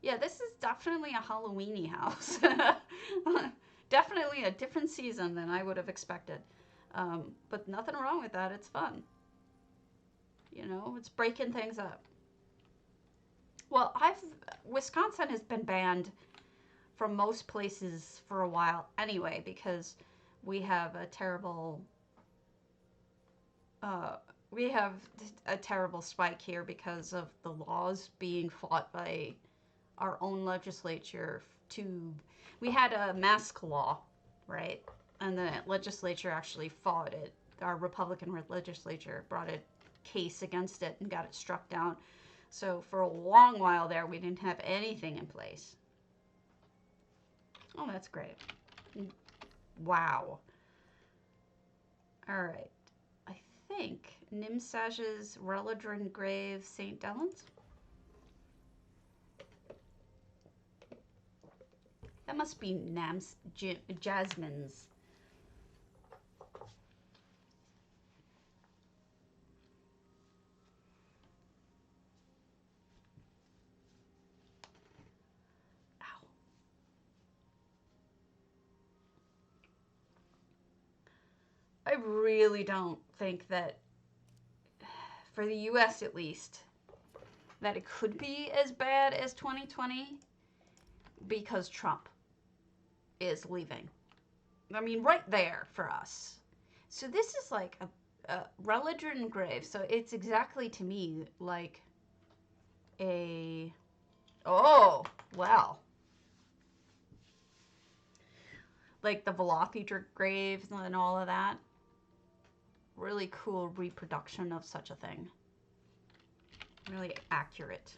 Yeah, this is definitely a Halloweeny house. Definitely a different season than I would have expected. But nothing wrong with that. It's fun. You know, it's breaking things up. Well, Wisconsin has been banned from most places for a while anyway, because we have a terrible we have a terrible spike here because of the laws being fought by our own legislature to we had a mask law, right? And the legislature actually fought it. Our Republican legislature brought it case against it and got it struck down. So for a long while there, we didn't have anything in place. Oh, that's great. Wow. All right. I think Nimsage's Reladrin Grave St. Delans. That must be Jasmine's. Ow. I really don't think that, for the US at least, that it could be as bad as 2020 because Trump is leaving. I mean, right there for us. So this is like a Reladrin Grave. So it's exactly to me like a... Oh, wow. Like the Velothi graves and all of that. Really cool reproduction of such a thing. Really accurate.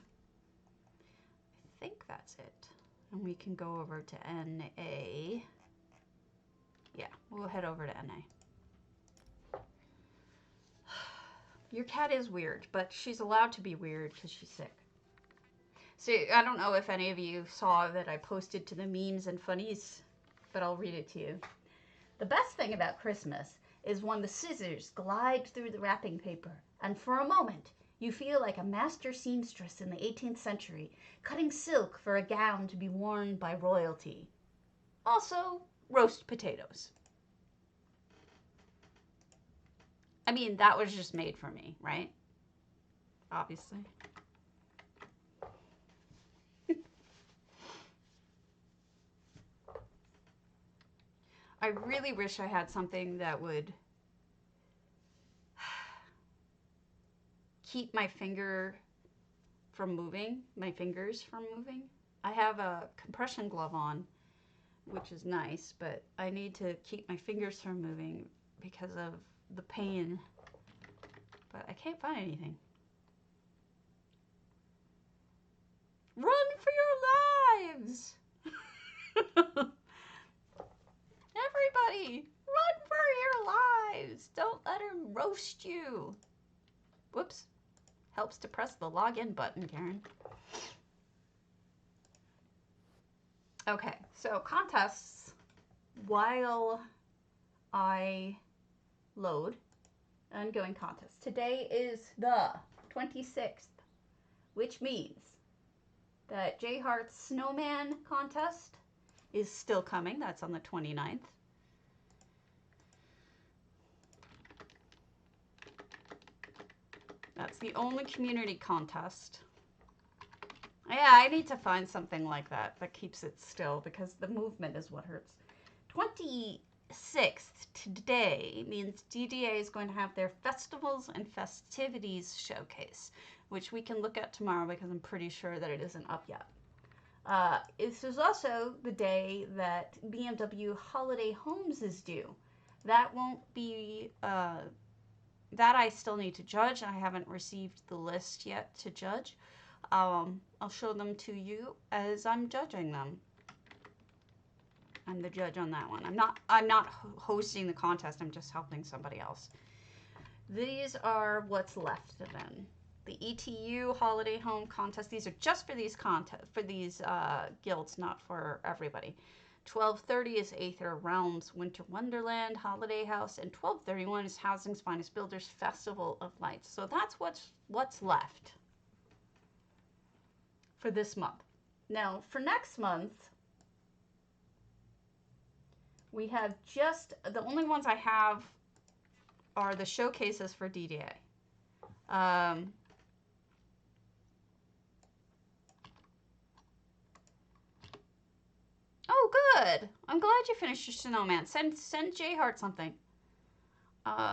I think that's it. And we can go over to NA. Yeah, we'll head over to NA. Your cat is weird, but she's allowed to be weird because she's sick. See, I don't know if any of you saw that I posted to the memes and funnies, but I'll read it to you. The best thing about Christmas is when the scissors glide through the wrapping paper, and for a moment, you feel like a master seamstress in the 18th century, cutting silk for a gown to be worn by royalty. Also, roast potatoes. I mean, that was just made for me, right? Obviously. I really wish I had something that would keep my fingers from moving. I have a compression glove on, which is nice, but I need to keep my fingers from moving because of the pain. But I can't find anything. Run for your lives! Everybody, run for your lives! Don't let him roast you. Whoops. Helps to press the login button, Karen. Okay, so contests while I load ongoing contests. Today is the 26th, which means that J Heart's Snowman contest is still coming. That's on the 29th. That's the only community contest. Yeah, I need to find something like that that keeps it still because the movement is what hurts. 26th today means DDA is going to have their festivals and festivities showcase, which we can look at tomorrow because I'm pretty sure that it isn't up yet. This is also the day that BMW Holiday Homes is due. That won't be, that I still need to judge. I haven't received the list yet to judge. I'll show them to you as I'm judging them. I'm the judge on that one. I'm not hosting the contest. I'm just helping somebody else. These are what's left then. The ETU Holiday Home Contest. These are just for these guilds, not for everybody. 12:30 is Aether Realms Winter Wonderland Holiday House, and 12:31 is Housing's Finest Builders Festival of Lights. So that's what's left for this month. Now, for next month, we have just, the only ones I have are the showcases for DDA. Oh, good. I'm glad you finished your Snowman. Send J Heart something.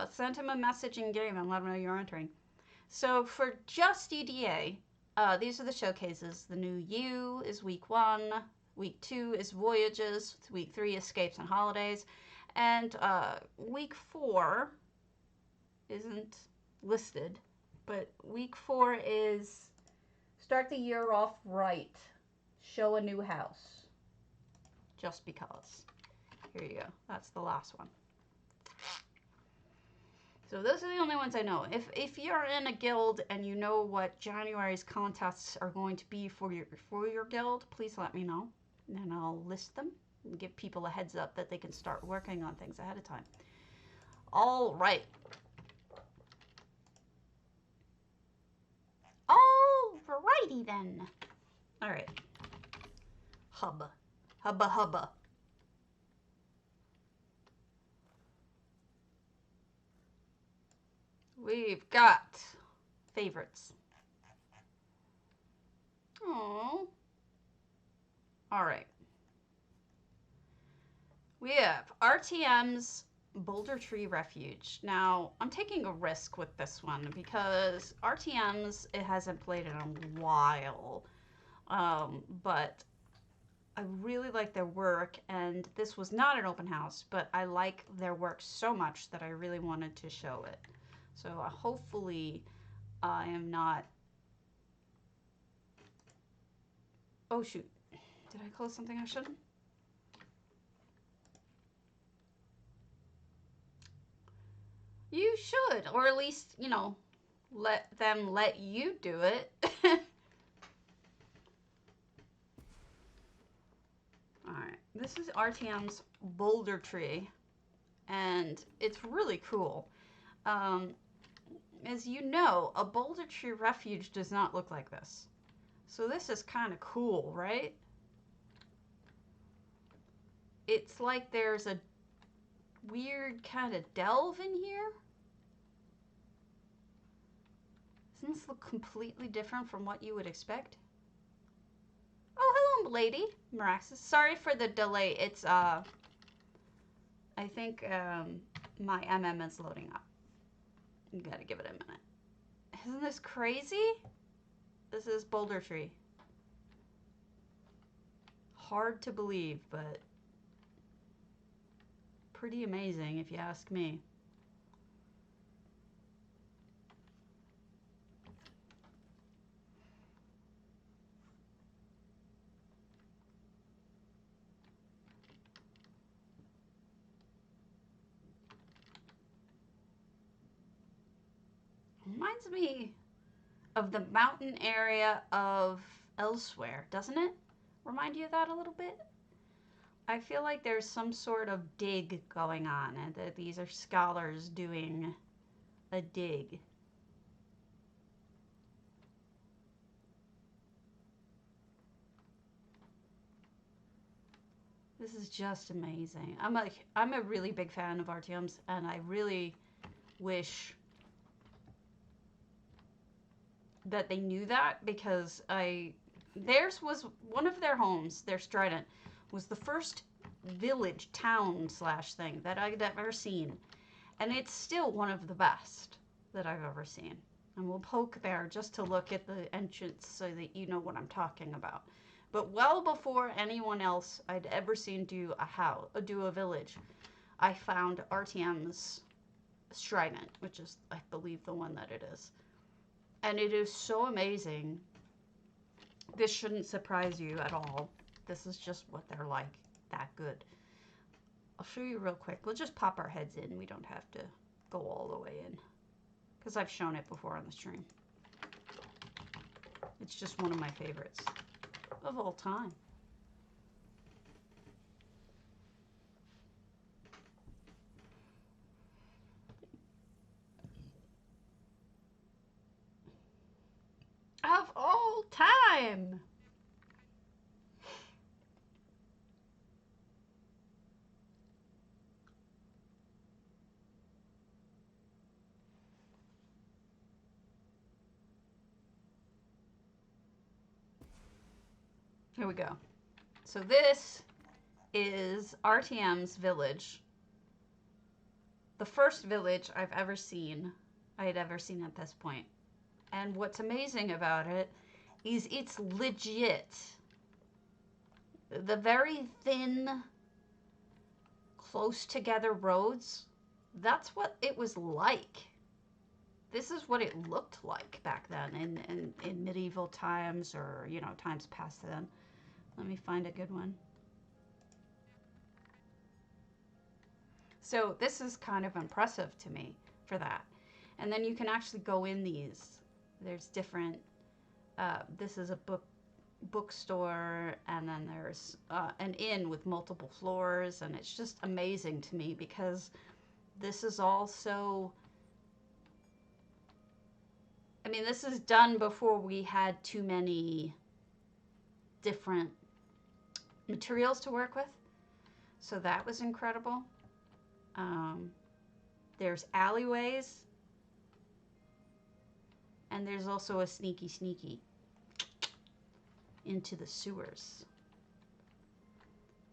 Send him a message in game and let him know you're entering. So for just DDA, these are the showcases. The new U is week 1. Week 2 is Voyages. Week 3, Escapes and Holidays. And week 4 isn't listed. But week 4 is start the year off right. Show a new house. Just because. Here you go. That's the last one. So those are the only ones I know. If you're in a guild and you know what January's contests are going to be for your guild, please let me know. And I'll list them and give people a heads up that they can start working on things ahead of time. All right. Alrighty then. All right. Hubba. Hubba hubba. We've got favorites. Oh. All right. We have RTM's Boulder Tree Refuge. Now, I'm taking a risk with this one because RTM's, it hasn't played in a while. But I really like their work, and this was not an open house, but I like their work so much that I really wanted to show it. So hopefully I am not... Oh, shoot. Did I close something I shouldn't? You should, or at least, you know, let them let you do it. Alright, this is RTM's Boulder Tree, and it's really cool. As you know, a Boulder Tree Refuge does not look like this. So this is kind of cool, right? It's like there's a weird kind of delve in here. Doesn't this look completely different from what you would expect? Oh, hello, lady. Miraxis. Sorry for the delay. It's, I think, my MM is loading up. You gotta give it a minute. Isn't this crazy? This is Boulder Tree. Hard to believe, but pretty amazing if you ask me. Reminds me of the mountain area of Elsewhere, doesn't it? Remind you of that a little bit? I feel like there's some sort of dig going on, and that these are scholars doing a dig. This is just amazing. I'm a really big fan of RTMs, and I really wish that they knew that, because theirs was one of their homes, their Strident, was the first village, town / thing that I'd ever seen. And it's still one of the best that I've ever seen. And we'll poke there just to look at the entrance so that you know what I'm talking about. But well before anyone else I'd ever seen do a village, I found RTM's Strident, which is, I believe, the one that it is. And it is so amazing. This shouldn't surprise you at all. This is just what they're like. That good. I'll show you real quick. We'll just pop our heads in. We don't have to go all the way in, because I've shown it before on the stream. It's just one of my favorites of all time. Of all time! Here we go. So this is RTM's village. The first village I had ever seen at this point. And what's amazing about it is it's legit. The very thin, close together roads, that's what it was like. this is what it looked like back then in medieval times, or, you know, times past then. Let me find a good one. So this is kind of impressive to me for that. And then you can actually go in these. There's different, this is a bookstore, and then there's an inn with multiple floors, and it's just amazing to me because this is also, I mean, this is done before we had too many different materials to work with. So that was incredible. There's alleyways, and there's also a sneaky into the sewers.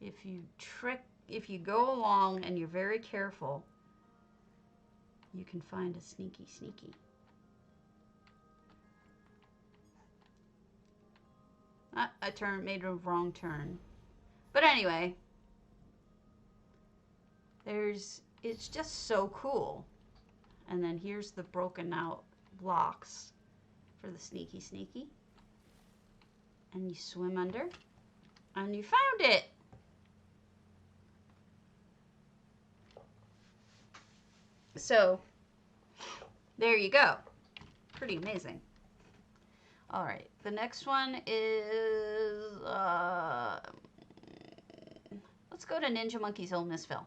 If you go along and you're very careful, you can find a sneaky. I made a wrong turn. But anyway, it's just so cool. And then here's the broken out blocks for the sneaky. And you swim under, and you found it. So, there you go. Pretty amazing. All right, the next one is, let's go to Ninja Monkey's Old Misfell.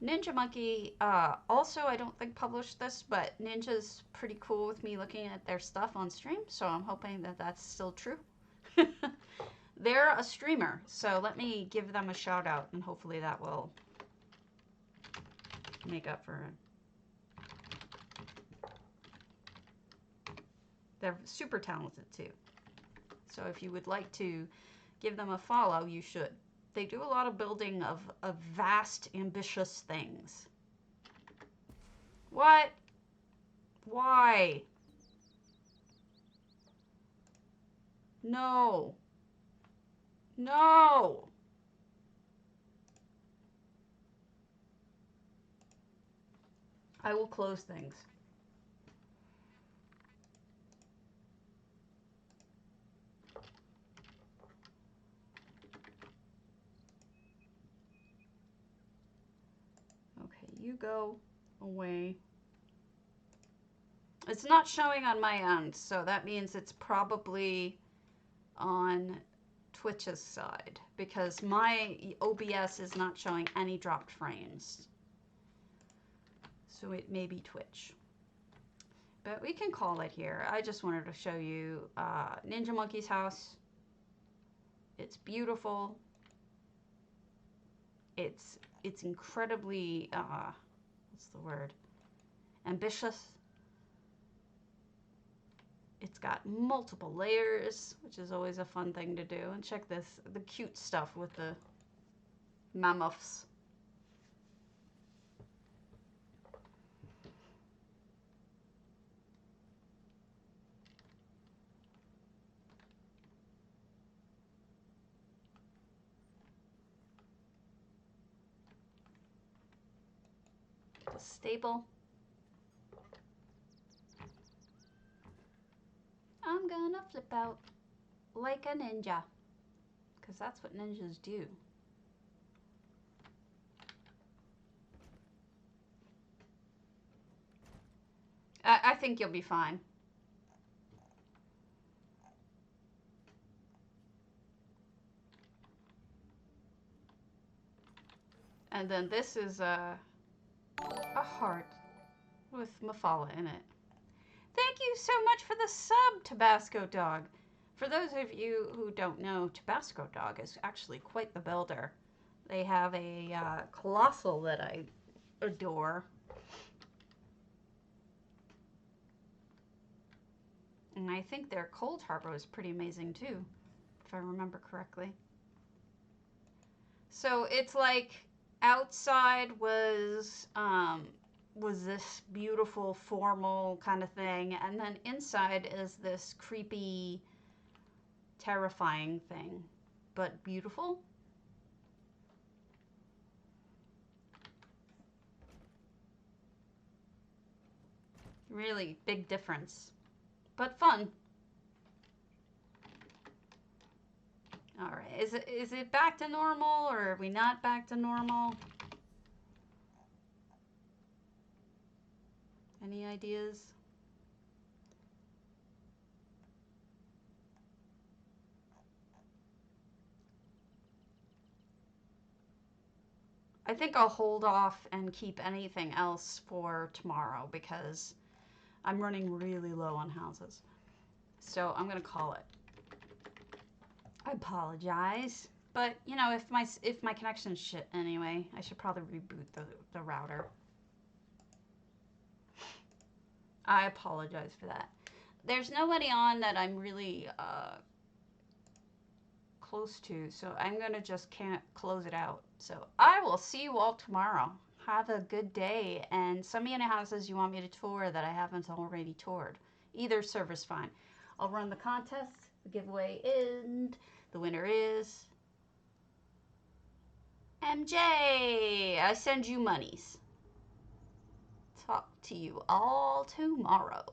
Ninja Monkey, also I don't think published this, but Ninja's pretty cool with me looking at their stuff on stream, so I'm hoping that that's still true. They're a streamer, so let me give them a shout out, and hopefully that will make up for it. They're super talented too. So if you would like to give them a follow, you should. They do a lot of building of vast, ambitious things. What? Why? No. No. I will close things. Okay, you go away. It's not showing on my end, so that means it's probably on Twitch's side, because my OBS is not showing any dropped frames. So it may be Twitch. But we can call it here. I just wanted to show you Ninja Monkey's house. It's beautiful. It's incredibly, what's the word? Ambitious. It's got multiple layers, which is always a fun thing to do. And check this, the cute stuff with the mammoths. The stable. I'm gonna flip out like a ninja, because that's what ninjas do. I think you'll be fine. And then this is a heart with Mafala in it. Thank you so much for the sub, Tabasco Dog. For those of you who don't know, Tabasco Dog is actually quite the builder. They have a colossal that I adore. And I think their Cold Harbor is pretty amazing too, if I remember correctly. So it's like outside was this beautiful formal kind of thing, and then inside is this creepy, terrifying thing, but beautiful. Really big difference. But fun. Alright, is it back to normal, or are we not back to normal? Any ideas? I think I'll hold off and keep anything else for tomorrow because I'm running really low on houses. So I'm gonna call it. I apologize, but you know, if my connection's shit anyway, I should probably reboot the router. I apologize for that. There's nobody on that I'm really close to, so I'm gonna just can't close it out. So I will see you all tomorrow. Have a good day, and send me any houses you want me to tour that I haven't already toured. Either server's fine. I'll run the contest, the giveaway, and the winner is MJ. I send you monies. Talk to you all tomorrow.